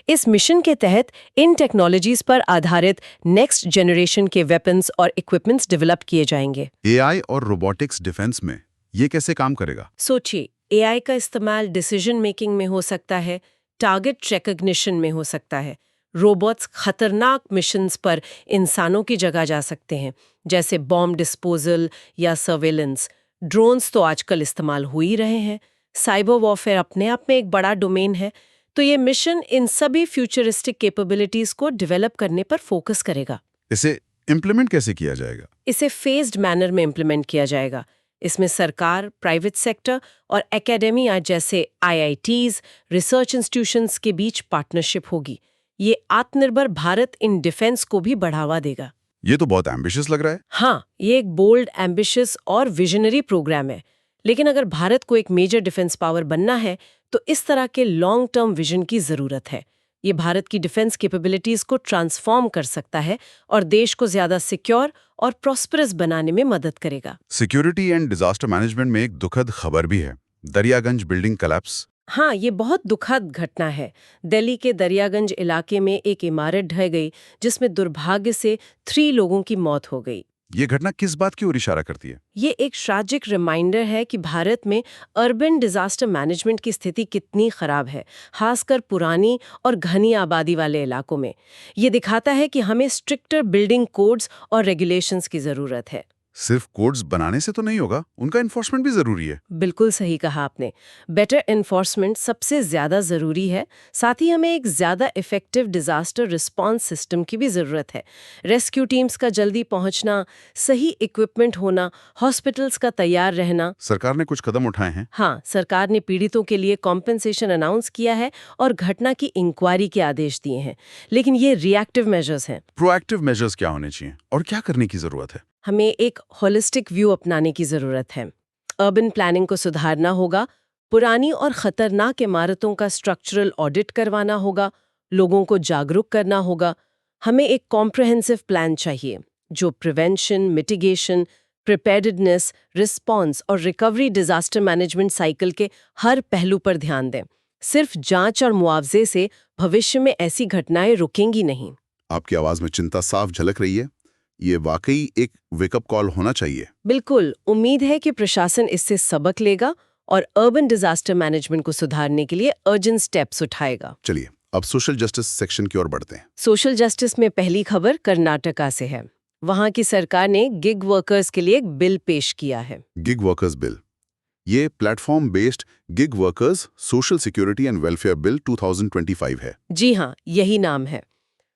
इस मिशन के तहत इन टेक्नोलॉजीज पर आधारित नेक्स्ट जनरेशन के वेपन्स और इक्विपमेंट्स डेवलप किए जाएंगे। एआई और रोबोटिक्स डिफेंस में ये कैसे काम करेगा? सोचिए, एआई का इस्तेमाल डिसीजन मेकिंग में हो सकता है, टारगेट रिकॉग्निशन में हो सकता है। रोबोट्स खतरनाक मिशंस पर इंसानों की जगह जा सकते हैं, जैसे बॉम्ब डिस्पोजल या सर्वेलेंस। ड्रोन्स तो आजकल इस्तेमाल हो ही रहे हैं। साइबर वॉरफेयर अपने आप में एक बड़ा डोमेन है। तो ये मिशन इन सभी फ्यूचरिस्टिक कैपेबिलिटीज को डेवलप करने पर फोकस करेगा। इसे इम्प्लीमेंट कैसे किया जाएगा? इसे फेज्ड मैनर में इम्प्लीमेंट किया जाएगा। इसमें सरकार, प्राइवेट सेक्टर और एकेडमिया जैसे आईआईटीज, रिसर्च इंस्टीट्यूशंस के बीच पार्टनरशिप होगी। ये आत्मनिर्भर भारत इन डिफेंस को भी बढ़ावा देगा। ये तो बहुत एम्बिशियस लग रहा है। हाँ, ये एक बोल्ड, एम्बिशियस और विजनरी प्रोग्राम है। लेकिन अगर भारत को एक मेजर डिफेंस पावर बनना है तो इस तरह के लॉन्ग टर्म विजन की जरूरत है। ये भारत की डिफेंस कैपेबिलिटीज को ट्रांसफॉर्म कर सकता है और देश को ज्यादा सिक्योर और प्रॉस्परस बनाने में मदद करेगा। सिक्योरिटी एंड डिजास्टर मैनेजमेंट में एक दुखद खबर भी है, दरियागंज बिल्डिंग कोलैप्स। हाँ, ये बहुत दुखद घटना है। दिल्ली के दरियागंज इलाके में एक इमारत ढह गई जिसमें दुर्भाग्य से 3 लोगों की मौत हो गई। ये घटना किस बात की ओर इशारा करती है? ये एक ट्रैजिक रिमाइंडर है कि भारत में अर्बन डिजास्टर मैनेजमेंट की स्थिति कितनी खराब है, खासकर पुरानी और घनी आबादी वाले इलाकों में। ये दिखाता है कि हमें स्ट्रिक्टर बिल्डिंग कोड्स और रेगुलेशंस की जरूरत है। सिर्फ कोड्स बनाने से तो नहीं होगा, उनका इन्फोर्समेंट भी जरूरी है। बिल्कुल सही कहा आपने। बेटर एनफोर्समेंट सबसे ज्यादा जरूरी है। साथ ही हमें एक ज्यादा इफेक्टिव डिजास्टर रिस्पांस सिस्टम की भी जरूरत है। रेस्क्यू टीम्स का जल्दी पहुंचना, सही इक्विपमेंट होना, हॉस्पिटल्स का तैयार रहना। सरकार ने कुछ कदम उठाए हैं। हाँ, सरकार ने पीड़ितों के लिए कॉम्पेंसेशन अनाउंस किया है और घटना की इंक्वायरी के आदेश दिए हैं। लेकिन ये रिएक्टिव मेजर्स हैं। प्रोएक्टिव मेजर्स क्या होने चाहिए और क्या करने की जरूरत है? हमें एक होलिस्टिक व्यू अपनाने की जरूरत है। अर्बन प्लानिंग को सुधारना होगा, पुरानी और खतरनाक इमारतों का स्ट्रक्चरल ऑडिट करवाना होगा, लोगों को जागरूक करना होगा। हमें एक कॉम्प्रिहेंसिव प्लान चाहिए जो प्रिवेंशन, मिटिगेशन, प्रिपेयर्डनेस, रिस्पॉन्स और रिकवरी डिजास्टर मैनेजमेंट साइकिल के हर पहलू पर ध्यान दें। सिर्फ जांच और मुआवजे से भविष्य में ऐसी घटनाएं रुकेंगी नहीं। आपकी आवाज में चिंता साफ झलक रही है। ये वाकई एक वेकअप कॉल होना चाहिए। बिल्कुल, उम्मीद है कि प्रशासन इससे सबक लेगा और अर्बन डिजास्टर मैनेजमेंट को सुधारने के लिए अर्जेंट स्टेप्स उठाएगा। चलिए अब सोशल जस्टिस सेक्शन की ओर बढ़ते हैं। सोशल जस्टिस में पहली खबर कर्नाटका से है। वहां की सरकार ने गिग वर्कर्स के लिए एक बिल पेश किया है। गिग वर्कर्स बिल, ये platform based gig workers social security and welfare bill 2025 है। जी हाँ, यही नाम है।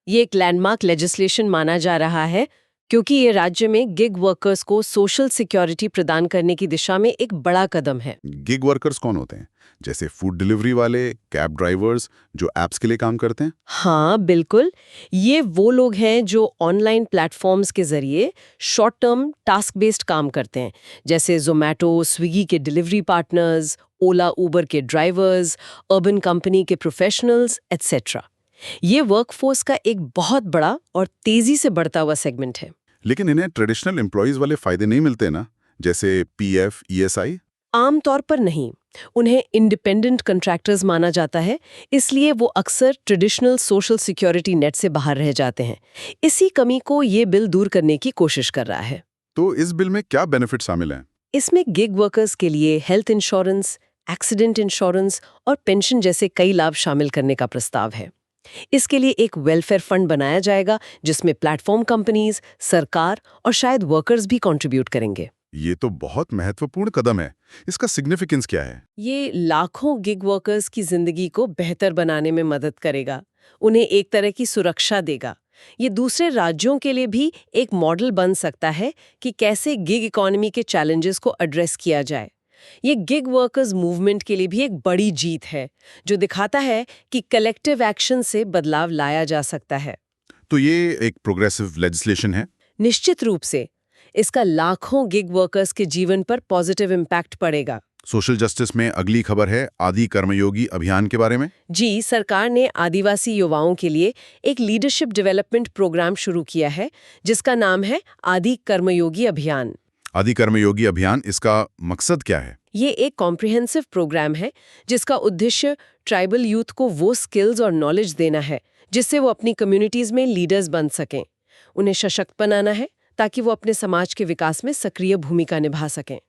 ये एक लैंडमार्क लेजिस्लेशन माना जा रहा है क्योंकि ये राज्य में गिग वर्कर्स को सोशल सिक्योरिटी प्रदान करने की दिशा में एक बड़ा कदम है। गिग वर्कर्स कौन होते हैं? जैसे फूड डिलीवरी वाले, कैब ड्राइवर्स जो एप्स के लिए काम करते हैं? हाँ बिल्कुल, ये वो लोग हैं जो ऑनलाइन प्लेटफॉर्म्स के जरिए शॉर्ट टर्म टास्क बेस्ड काम करते हैं, जैसे जोमैटो, स्विगी के डिलीवरी पार्टनर्स, ओला उबर के ड्राइवर्स, अर्बन कंपनी के प्रोफेशनल्स एटसेट्रा। ये वर्कफोर्स का एक बहुत बड़ा और तेजी से बढ़ता हुआ सेगमेंट है। लेकिन इन्हें ट्रेडिशनल एम्प्लॉयज वाले फायदे नहीं मिलते ना, जैसे पीएफ, ईएसआई? आमतौर पर नहीं, उन्हें इंडिपेंडेंट कॉन्ट्रैक्टर्स माना जाता है, इसलिए वो अक्सर ट्रेडिशनल सोशल सिक्योरिटी नेट से बाहर रह जाते हैं। इसी कमी को ये बिल दूर करने की कोशिश कर रहा है। तो इस बिल में क्या बेनिफिट शामिल हैं? इसमें गिग वर्कर्स के लिए हेल्थ इंश्योरेंस, एक्सीडेंट इंश्योरेंस और पेंशन जैसे कई लाभ शामिल करने का प्रस्ताव है। इसके लिए एक वेलफेयर फंड बनाया जाएगा जिसमें प्लेटफॉर्म कंपनीज, सरकार और शायद वर्कर्स भी कंट्रीब्यूट करेंगे। ये तो बहुत महत्वपूर्ण कदम है। इसका सिग्निफिकेंस क्या है? ये लाखों गिग वर्कर्स की जिंदगी को बेहतर बनाने में मदद करेगा, उन्हें एक तरह की सुरक्षा देगा। ये दूसरे राज्यों के लिए भी एक मॉडल बन सकता है कि कैसे गिग इकोनॉमी के चैलेंजेस को एड्रेस किया जाए। ये गिग वर्कर्स मूवमेंट के लिए भी एक बड़ी जीत है, जो दिखाता है कि कलेक्टिव एक्शन से बदलाव लाया जा सकता है। तो ये एक प्रोग्रेसिव लेजिस्लेशन है? निश्चित रूप से इसका लाखों गिग वर्कर्स के जीवन पर पॉजिटिव इम्पैक्ट पड़ेगा। सोशल जस्टिस में अगली खबर है आदि कर्मयोगी अभियान के बारे में। जी, सरकार ने आदिवासी युवाओं के लिए एक लीडरशिप डेवलपमेंट प्रोग्राम शुरू किया है जिसका नाम है आदि कर्मयोगी अभियान। आदि कर्मयोगी अभियान, इसका मकसद क्या है? ये एक कॉम्प्रिहेंसिव प्रोग्राम है जिसका उद्देश्य ट्राइबल यूथ को वो स्किल्स और नॉलेज देना है जिससे वो अपनी कम्युनिटीज में लीडर्स बन सकें। उन्हें सशक्त बनाना है ताकि वो अपने समाज के विकास में सक्रिय भूमिका निभा सकें।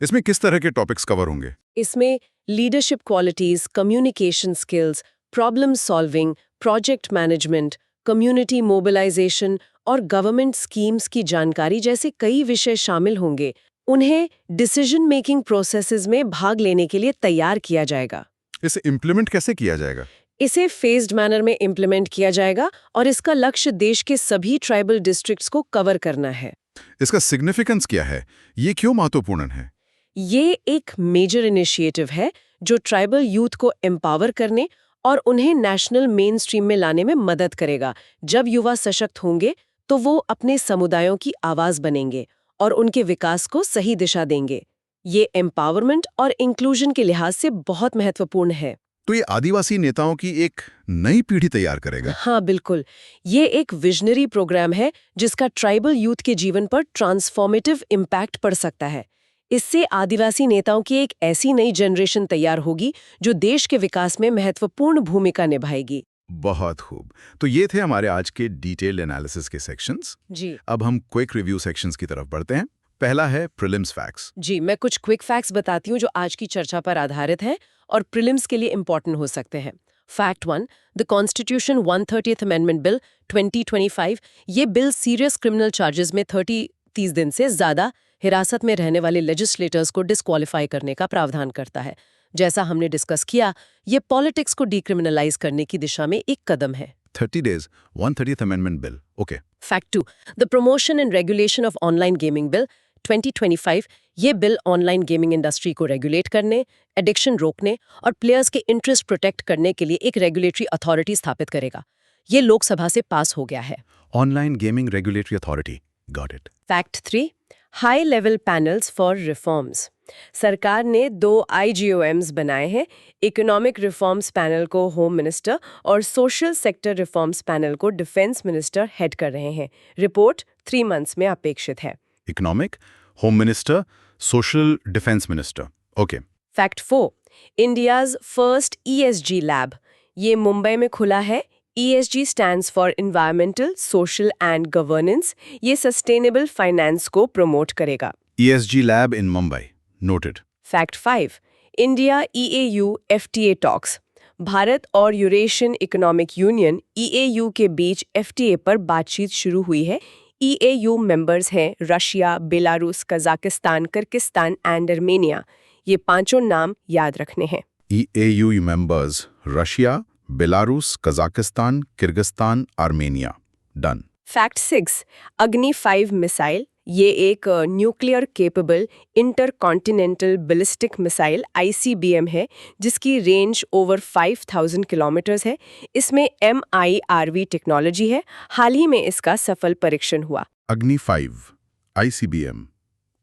इसमें किस तरह के टॉपिक्स कवर होंगे? इसमें leadership qualities, communication skills, problem solving, project management, community mobilisation और गवर्नमेंट स्कीम्स की जानकारी जैसे कई विषय शामिल होंगे। उन्हें डिसीजन मेकिंग प्रोसेसेस में भाग लेने के लिए तैयार किया जाएगा। इसे इम्प्लीमेंट कैसे किया जाएगा? इसे फेज्ड मैनर में इम्प्लीमेंट किया जाएगा और इसका लक्ष्य देश के सभी ट्राइबल डिस्ट्रिक्ट्स को कवर करना है। इसका सिग्निफिकेंस क्या है? ये क्यों महत्वपूर्ण है? ये एक मेजर इनिशिएटिव है जो ट्राइबल यूथ को एम्पावर करने और उन्हें नेशनल मेन स्ट्रीम में लाने में मदद करेगा। जब युवा सशक्त होंगे तो वो अपने समुदायों की आवाज बनेंगे और उनके विकास को सही दिशा देंगे। ये एम्पावरमेंट और इंक्लूजन के लिहाज से बहुत महत्वपूर्ण है। तो ये आदिवासी नेताओं की एक नई पीढ़ी तैयार करेगा? हाँ बिल्कुल, ये एक विजनरी प्रोग्राम है जिसका ट्राइबल यूथ के जीवन पर ट्रांसफॉर्मेटिव इम्पैक्ट पड़ सकता है। इससे आदिवासी नेताओं की एक ऐसी नई जनरेशन तैयार होगी जो देश के विकास में महत्वपूर्ण भूमिका निभाएगी। बहुत खूब। तो ये थे हमारे आज के डिटेल्ड एनालिसिस के सेक्शंस। जी अब हम क्विक रिव्यू सेक्शंस की तरफ बढ़ते हैं। पहला है प्रीलिम्स फैक्ट्स। जी, मैं कुछ क्विक फैक्ट्स बताती हूँ जो आज की चर्चा पर आधारित हैं और प्रीलिम्स के लिए इंपॉर्टेंट हो सकते हैं। Fact 1, the constitution 130th amendment bill 2025, ये बिल सीरियस क्रिमिनल चार्जेस में 30 दिन से ज्यादा हिरासत में रहने वाले लेजिस्लेटर्स को डिस्क्वालीफाई करने का प्रावधान करता है। जैसा हमने डिस्कस किया, ये पॉलिटिक्स को डिक्रिमिनलाइज करने की दिशा में एक कदम है। 30 days 130th amendment bill. Okay. Fact 2, the promotion and regulation of online gaming bill 2025, ये बिल ऑनलाइन गेमिंग इंडस्ट्री को रेगुलेट करने, एडिक्शन रोकने और प्लेयर्स के इंटरेस्ट प्रोटेक्ट करने के लिए एक रेगुलेटरी अथॉरिटी स्थापित करेगा। ये लोकसभा से पास हो गया है। Online gaming regulatory authority, got it. Fact 3, high level panels for reforms. सरकार ने 2 IGOMs बनाए हैं। इकोनॉमिक रिफॉर्म्स पैनल को होम मिनिस्टर और सोशल सेक्टर रिफॉर्म्स पैनल को डिफेंस मिनिस्टर हेड कर रहे हैं। रिपोर्ट 3 मंथ्स में अपेक्षित है। Economic, home minister, social, defence minister. Okay. Fact 4, India's first ESG lab, ये मुंबई में खुला है। ESG stands for environmental, social and governance. ये सस्टेनेबल फाइनेंस को प्रमोट करेगा। ESG lab in Mumbai, noted. Fact 5, India EAU FTA talks, Bharat और Eurasian economic union EAU के बीच FTA पर बातचीत शुरू हुई है। EAU मेंबर्स हैं Russia, Belarus, Kazakhstan, Kyrgyzstan and Armenia. ये 5 नाम याद रखने हैं। EAU members Russia, Belarus, Kazakhstan, Kyrgyzstan, Armenia. Done. Fact 6, अग्नि 5 मिसाइल, ये एक nuclear capable intercontinental ballistic missile ICBM है जिसकी रेंज ओवर 5000 किलोमीटर्स है। इसमें MIRV टेक्नोलॉजी है। हाल ही में इसका सफल परीक्षण हुआ। Agni 5 ICBM,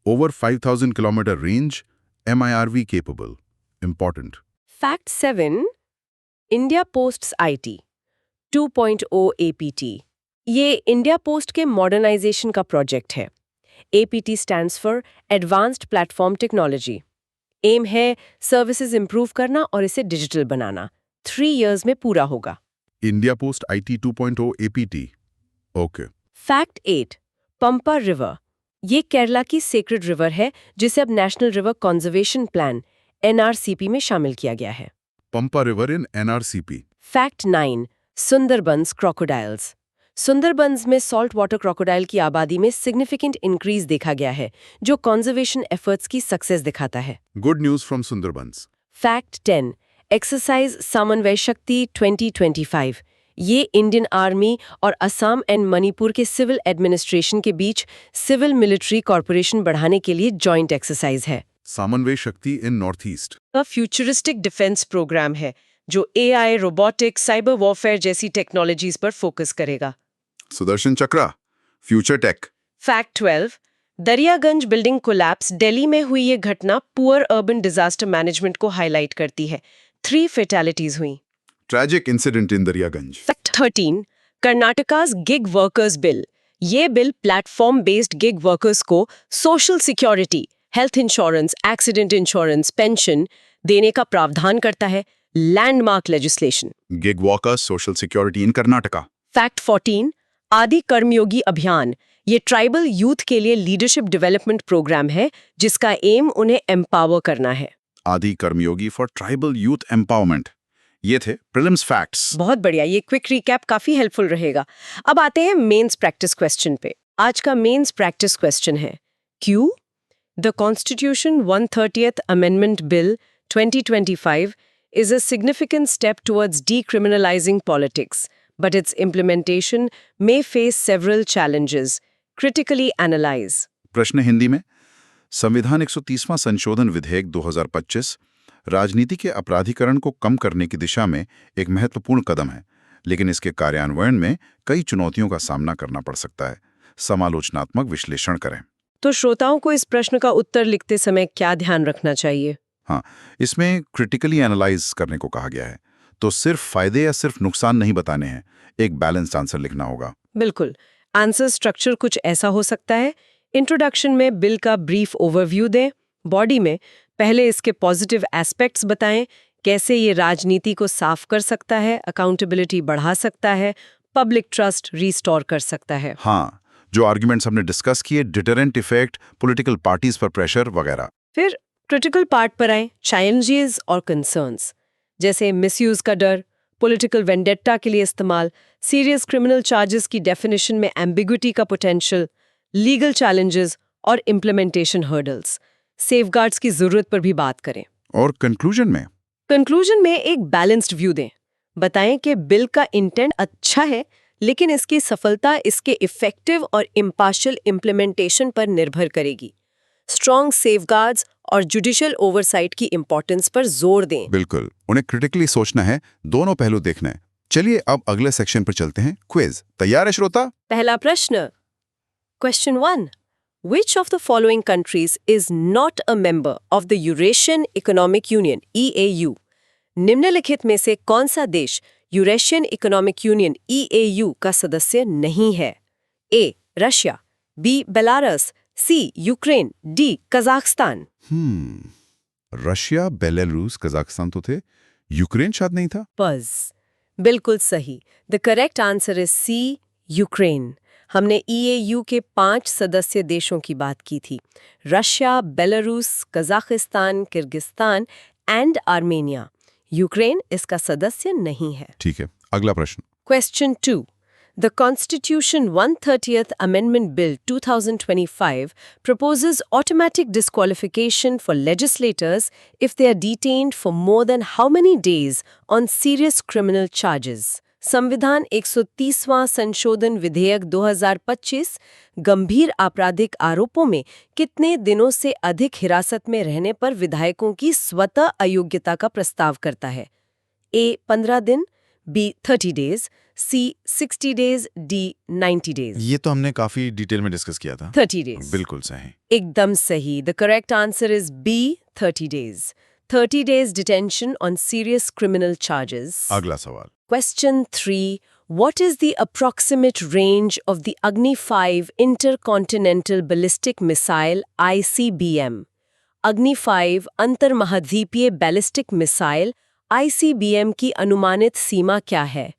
over 5000 kilometre range, MIRV capable, important. Fact 7, India posts IT 2.0 APT, ये इंडिया पोस्ट के मॉडर्नाइजेशन का प्रोजेक्ट है। APT stands for advanced platform technology. Aim है सर्विसेज इंप्रूव करना और इसे डिजिटल बनाना। 3 इयर्स में पूरा होगा। India post IT 2.0 APT। Okay. Fact 8, Pampa river, ये केरला की सेक्रेड रिवर है जिसे अब national river conservation plan NRCP में शामिल किया गया है। Pampa river in NRCP। Fact 9, Sundarbans crocodiles, Sundarbans में सॉल्ट वाटर क्रोकोडाइल की आबादी में सिग्निफिकेंट इंक्रीज देखा गया है जो कंजर्वेशन एफर्ट्स की सक्सेस दिखाता है। Good news from Sundarbans. Fact 10, exercise समन्वय शक्ति 2025, ये इंडियन आर्मी और असम एंड मणिपुर के सिविल एडमिनिस्ट्रेशन के बीच सिविल मिलिट्री कॉर्पोरेशन बढ़ाने के लिए जॉइंट एक्सरसाइज है। Samanvay Shakti in north east का फ्यूचरिस्टिक डिफेंस प्रोग्राम है जो AI, रोबोटिक्स, साइबर वॉरफेयर जैसी टेक्नोलॉजीज पर फोकस करेगा। Sudarshan Chakra, future tech. Fact 12, Daryaganj building collapse, Delhi में हुई ये घटना पुअर अर्बन डिजास्टर मैनेजमेंट को हाईलाइट करती है। 3 फेटालिटीज हुई। Tragic incident in Daryaganj. Fact 13, Karnataka's gig workers bill, ये bill platform based gig workers को social security, health insurance, accident insurance, pension देने का प्रावधान करता है। Landmark legislation. Gig workers social security in Karnataka. Fact 14, आदि कर्मयोगी अभियान, ये ट्राइबल यूथ के लिए लीडरशिप डेवलपमेंट प्रोग्राम है जिसका एम उन्हें एम्पावर करना है। आदि कर्मयोगी फॉर ट्राइबल यूथ एम्पावरमेंट। ये थे प्रीलिम्स फैक्ट्स। बहुत बढ़िया, ये क्विक रिकैप काफी हेल्पफुल रहेगा। अब आते हैं मेंस प्रैक्टिस क्वेश्चन पे। आज का मेंस प्रैक्टिस क्वेश्चन है, क्यों the constitution 130th amendment bill 2025 is a significant step towards decriminalizing politics, but its implementation may face several challenges. Critically analyze. प्रश्न हिंदी में, संविधान 130वां संशोधन विधेयक 2025 राजनीति के अपराधीकरण को कम करने की दिशा में एक महत्वपूर्ण कदम है, लेकिन इसके कार्यान्वयन में कई चुनौतियों का सामना करना पड़ सकता है। समालोचनात्मक विश्लेषण करें। तो श्रोताओं को इस प्रश्न का उत्तर लिखते समय क्या ध्यान रखना चाहिए? हाँ, इसमें क्रिटिकली एनालाइज करने को कहा गया है, तो सिर्फ फायदे या सिर्फ नुकसान नहीं बताने हैं, एक बैलेंस्ड आंसर लिखना होगा। बिल्कुल, आंसर स्ट्रक्चर कुछ ऐसा हो सकता है। इंट्रोडक्शन में बिल का ब्रीफ ओवरव्यू दें, बॉडी में पहले इसके पॉजिटिव एस्पेक्ट्स बताएं, कैसे ये राजनीति को साफ कर सकता है, अकाउंटेबिलिटी बढ़ा सकता है, पब्लिक ट्रस्ट रिस्टोर कर सकता है। हाँ, जो आर्ग्यूमेंट्स हमने डिस्कस किए, डिटरेंट इफेक्ट, पॉलिटिकल पार्टीज पर प्रेशर वगैरह। फिर क्रिटिकल पार्ट पर आए, चैलेंजेस और कंसर्न्स, जैसे मिसयूज का डर, पॉलिटिकल वेंडेट्टा के लिए इस्तेमाल, सीरियस क्रिमिनल चार्जेस की डेफिनेशन में एम्बिग्विटी का पोटेंशियल, लीगल चैलेंजेस और इम्प्लीमेंटेशन हर्डल्स, सेफगार्ड्स की जरूरत पर भी बात करें। और कंक्लूजन में एक बैलेंस्ड व्यू दें। बताएं कि बिल का इंटेंट अच्छा है, लेकिन इसकी सफलता इसके इफेक्टिव और इम्पार्शियल इम्प्लीमेंटेशन पर निर्भर करेगी। स्ट्रॉन्ग सेफगार्ड्स और जुडिशियल ओवरसाइट की इंपॉर्टेंस पर जोर दें। बिल्कुल, उन्हें क्रिटिकली सोचना है, दोनों पहलू देखना है। चलिए अब अगले सेक्शन पर चलते हैं, क्विज। तैयार है श्रोता? पहला प्रश्न, question 1, Which of the following countries is not a member of the Eurasian Economic Union (EAU)? निम्नलिखित में से कौन सा देश यूरेशियन इकोनॉमिक यूनियन (EAU) का सदस्य नहीं है? A. Russia, B. Belarus, C. Ukraine, D. Kazakhstan. Russia, Belarus, Kazakhstan तो थे, यूक्रेन शायद नहीं था। बस बिल्कुल सही। The correct answer is C. Ukraine. हमने EAU के 5 सदस्य देशों की बात की थी, Russia, Belarus, Kazakhstan, Kyrgyzstan and Armenia. Ukraine इसका सदस्य नहीं है। ठीक है, अगला प्रश्न। Question 2. The Constitution 130th Amendment Bill 2025 proposes automatic disqualification for legislators if they are detained for more than how many days on serious criminal charges? संविधान 130वां संशोधन विधेयक 2025 गंभीर आपराधिक आरोपों में कितने दिनों से अधिक हिरासत में रहने पर विधायकों की स्वतः अयोग्यता का प्रस्ताव करता है? A. 15 दिन, B. 30 days, C. 60 days, D. 90 days। ये तो हमने काफी डिटेल में डिस्कस किया था। 30 days। बिल्कुल सही। एकदम सही। The correct answer is B. 30 days। 30 days detention on serious criminal charges। अगला सवाल। Question 3. What is the approximate range of the Agni 5 intercontinental ballistic missile (ICBM)? Agni 5 अंतर्महाद्वीपीय बैलिस्टिक मिसाइल ICBM की अनुमानित सीमा क्या है?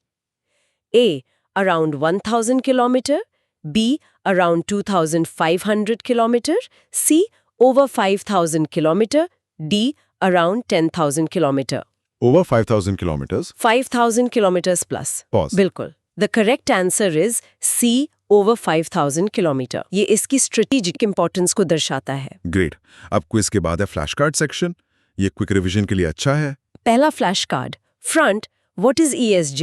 A. Around 1000 km, B. Around 2500 km, C. Over 5000 km, D. Around 10,000 km। Over 5,000 kilometers। 5,000 kilometers plus। Pause। बिल्कुल। The correct answer is C. Over 5,000 kilometer। ये इसकी strategic importance को दर्शाता है। ग्रेट। अब क्विज के बाद है फ्लैश कार्ड सेक्शन। ये क्विक रिवीजन के लिए अच्छा है। पहला flash card, front, what is ESG?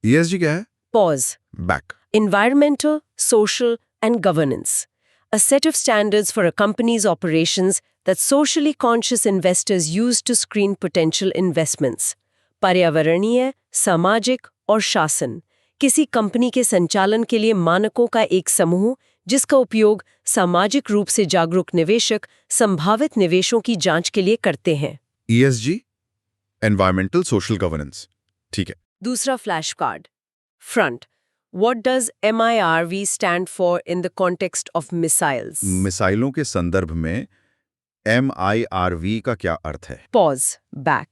ESG क्या है? Pause। Back. Environmental, social and governance. A set of standards for a company's operations that socially conscious investors use to screen potential investments. पर्यावरणीय, सामाजिक और शासन, किसी कंपनी के संचालन के लिए मानकों का एक समूह जिसका उपयोग सामाजिक रूप से जागरूक निवेशक संभावित निवेशों की जांच के लिए करते हैं। ESG, environmental social governance. ठीक है। दूसरा flash card, front, What does MIRV stand for in the context of missiles? मिसाइलों के संदर्भ में MIRV का क्या अर्थ है? Pause. Back.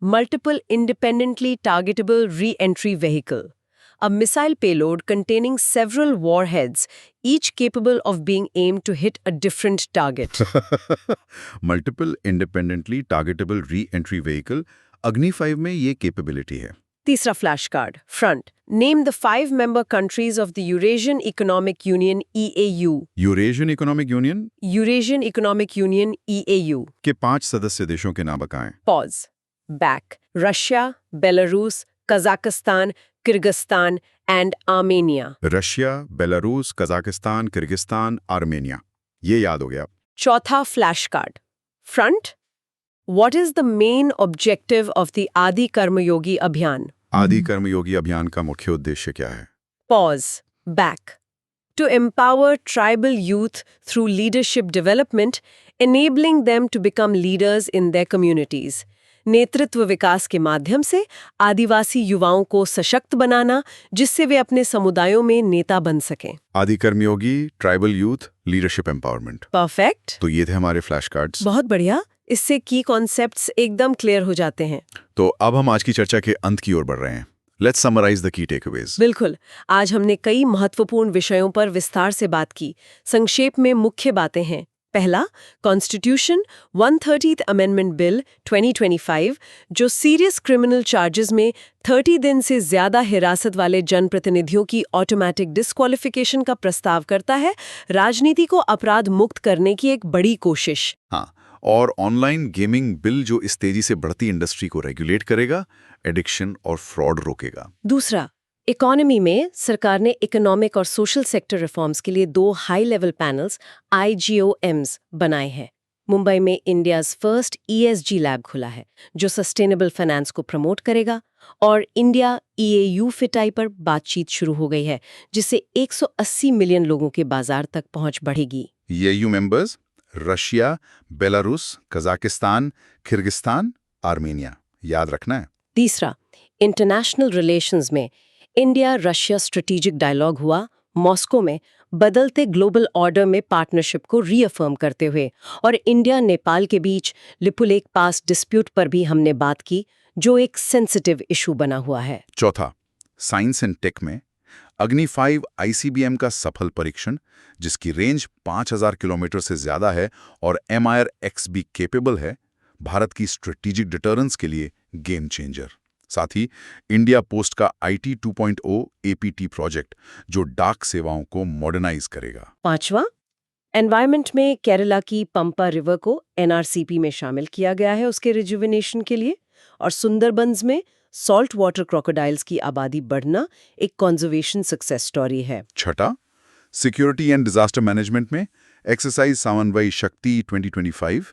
Multiple independently targetable re-entry vehicle. A missile payload containing several warheads, each capable of being aimed to hit a different target. Multiple independently targetable re-entry vehicle, अग्नि 5 में ये कैपेबिलिटी है। तीसरा flash card, front, Name the 5 member countries of the Eurasian Economic Union (EAU). Eurasian economic union Eurasian Economic Union (EAU). के 5 सदस्य देशों के नाम बताएं। Pause. Back. Russia, Belarus, Kazakhstan, Kyrgyzstan and Armenia. Russia, Belarus, Kazakhstan, Kyrgyzstan, Armenia. ये याद हो गया। चौथा flash card, front, What is the main objective of the आदि कर्मयोगी अभियान? आदि कर्मयोगी अभियान का मुख्य उद्देश्य क्या है? Pause. Back. To empower tribal youth through leadership development, enabling them to become leaders in their communities. नेतृत्व विकास के माध्यम से आदिवासी युवाओं को सशक्त बनाना, जिससे वे अपने समुदायों में नेता बन सकें। Adi Karmayogi, tribal youth, leadership empowerment. Perfect. तो ये थे हमारे फ्लैश कार्ड्स। बहुत बढ़िया। इससे की कॉन्सेप्ट्स एकदम क्लियर हो जाते हैं। तो अब हम आज की चर्चा के अंत की ओर बढ़ रहे हैं। Let's summarise the key takeaways. बिल्कुल। आज हमने कई महत्वपूर्ण विषयों पर विस्तार से बात की। संक्षेप में मुख्य बातें हैं। पहला, कॉन्स्टिट्यूशन 130th अमेंडमेंट बिल 2025 जो सीरियस क्रिमिनल चार्जेस में 30 दिन से ज्यादा हिरासत वाले जनप्रतिनिधियों की ऑटोमेटिक डिस्क्वालिफिकेशन का प्रस्ताव करता है, राजनीति को अपराध मुक्त करने की एक बड़ी कोशिश। हाँ, और ऑनलाइन गेमिंग बिल जो इस तेजी से बढ़ती इंडस्ट्री को रेगुलेट करेगा, एडिक्शन और फ्रॉड रोकेगा। दूसरा, इकोनॉमी में सरकार ने इकोनॉमिक और सोशल सेक्टर रिफॉर्म्स के लिए 2 हाई लेवल पैनल्स IGOMs बनाए हैं। मुंबई में इंडियाज़ फर्स्ट ESG लैब खुला है जो सस्टेनेबल फाइनेंस को प्रमोट करेगा, और इंडिया EAU फिटाई पर बातचीत शुरू हो गई है जिससे 180 मिलियन लोगों के बाजार तक पहुंच बढ़ेगी। EAU members Russia, Belarus, Kazakhstan, Kyrgyzstan, Armenia, याद रखना है। तीसरा, इंटरनेशनल रिलेशंस में इंडिया रशिया स्ट्रेटेजिक डायलॉग हुआ मॉस्को में, बदलते ग्लोबल ऑर्डर में पार्टनरशिप को रीअफर्म करते हुए, और इंडिया नेपाल के बीच लिपुलेख पास डिस्प्यूट पर भी हमने बात की जो एक सेंसिटिव इशू बना हुआ है। चौथा, साइंस एंड टेक में अग्नि 5 ICBM का सफल परीक्षण जिसकी रेंज 5000 किलोमीटर से ज्यादा है और MIR-X भी केपेबल है, भारत की स्ट्रेटेजिक डिटरेंस के लिए गेम चेंजर। साथ ही इंडिया पोस्ट का IT 2.0 APT प्रोजेक्ट जो डाक सेवाओं को मॉडर्नाइज करेगा। पांचवा, एनवायरनमेंट में केरला की पंपा रिवर को NRCP में शामिल किया गया है उसके रिजुविनेशन के लिए, और सुंदरबंस में सॉल्ट वाटर क्रोकोडाइल्स की आबादी बढ़ना एक कंजर्वेशन सक्सेस स्टोरी है। छठा, सिक्योरिटी एंड डिजास्टर मैनेजमेंट में एक्सरसाइज समन्वय शक्ति 2025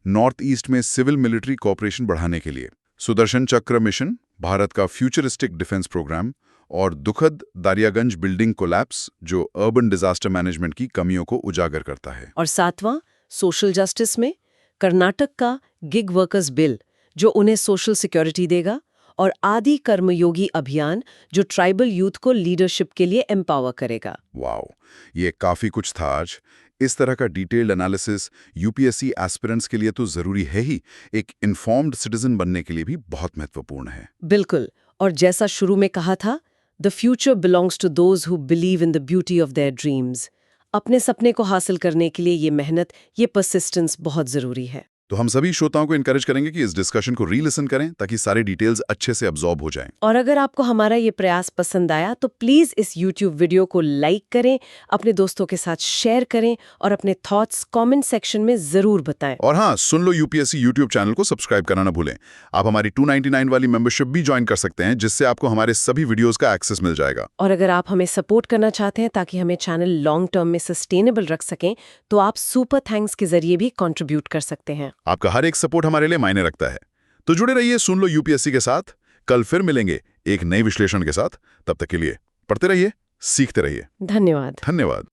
नॉर्थ ईस्ट में सिविल मिलिट्री कोऑपरेशन बढ़ाने के लिए, सुदर्शन चक्र मिशन भारत का फ्यूचरिस्टिक डिफेंस प्रोग्राम, और दुखद दारियागंज बिल्डिंग कोलैप्स जो अर्बन डिजास्टर मैनेजमेंट की कमियों को उजागर करता है। और सातवां, सोशल जस्टिस में कर्नाटक का गिग वर्कर्स बिल जो उन्हें सोशल सिक्योरिटी देगा, और आदि कर्मयोगी अभियान जो ट्राइबल यूथ को लीडरशिप के लिए एम्पावर करेगा। वाओ, ये काफी कुछ था आज। इस तरह का डिटेल्ड एनालिसिस UPSC एस्पिरेंट्स के लिए तो जरूरी है ही, एक इन्फॉर्म्ड सिटीजन बनने के लिए भी बहुत महत्वपूर्ण है। बिल्कुल, और जैसा शुरू में कहा था, the future belongs to those who believe in the beauty of their dreams. अपने सपने को हासिल करने के लिए ये मेहनत, ये परसिस्टेंस बहुत जरूरी है। तो हम सभी श्रोताओं को इनकरेज करेंगे कि इस डिस्कशन को री-लिसन करें ताकि सारी डिटेल्स अच्छे से अब्सॉर्ब हो जाएं। और अगर आपको हमारा ये प्रयास पसंद आया तो प्लीज इस YouTube वीडियो को लाइक करें, अपने दोस्तों के साथ शेयर करें और अपने थॉट्स कमेंट सेक्शन में जरूर बताएं। और हाँ, सुन लो UPSC YouTube चैनल को सब्सक्राइब करना ना भूलें। आप हमारी 299 वाली मेंबरशिप भी ज्वाइन कर सकते हैं जिससे आपको हमारे सभी वीडियोस का एक्सेस मिल जाएगा। और अगर आप हमें सपोर्ट करना चाहते हैं ताकि हमें चैनल लॉन्ग टर्म में सस्टेनेबल रख सकें तो आप सुपर थैंक्स के जरिए भी कंट्रीब्यूट कर सकते हैं। आपका हर एक सपोर्ट हमारे लिए मायने रखता है। तो जुड़े रहिए सुन लो UPSC के साथ। कल फिर मिलेंगे एक नए विश्लेषण के साथ। तब तक के लिए पढ़ते रहिए, सीखते रहिए। धन्यवाद। धन्यवाद।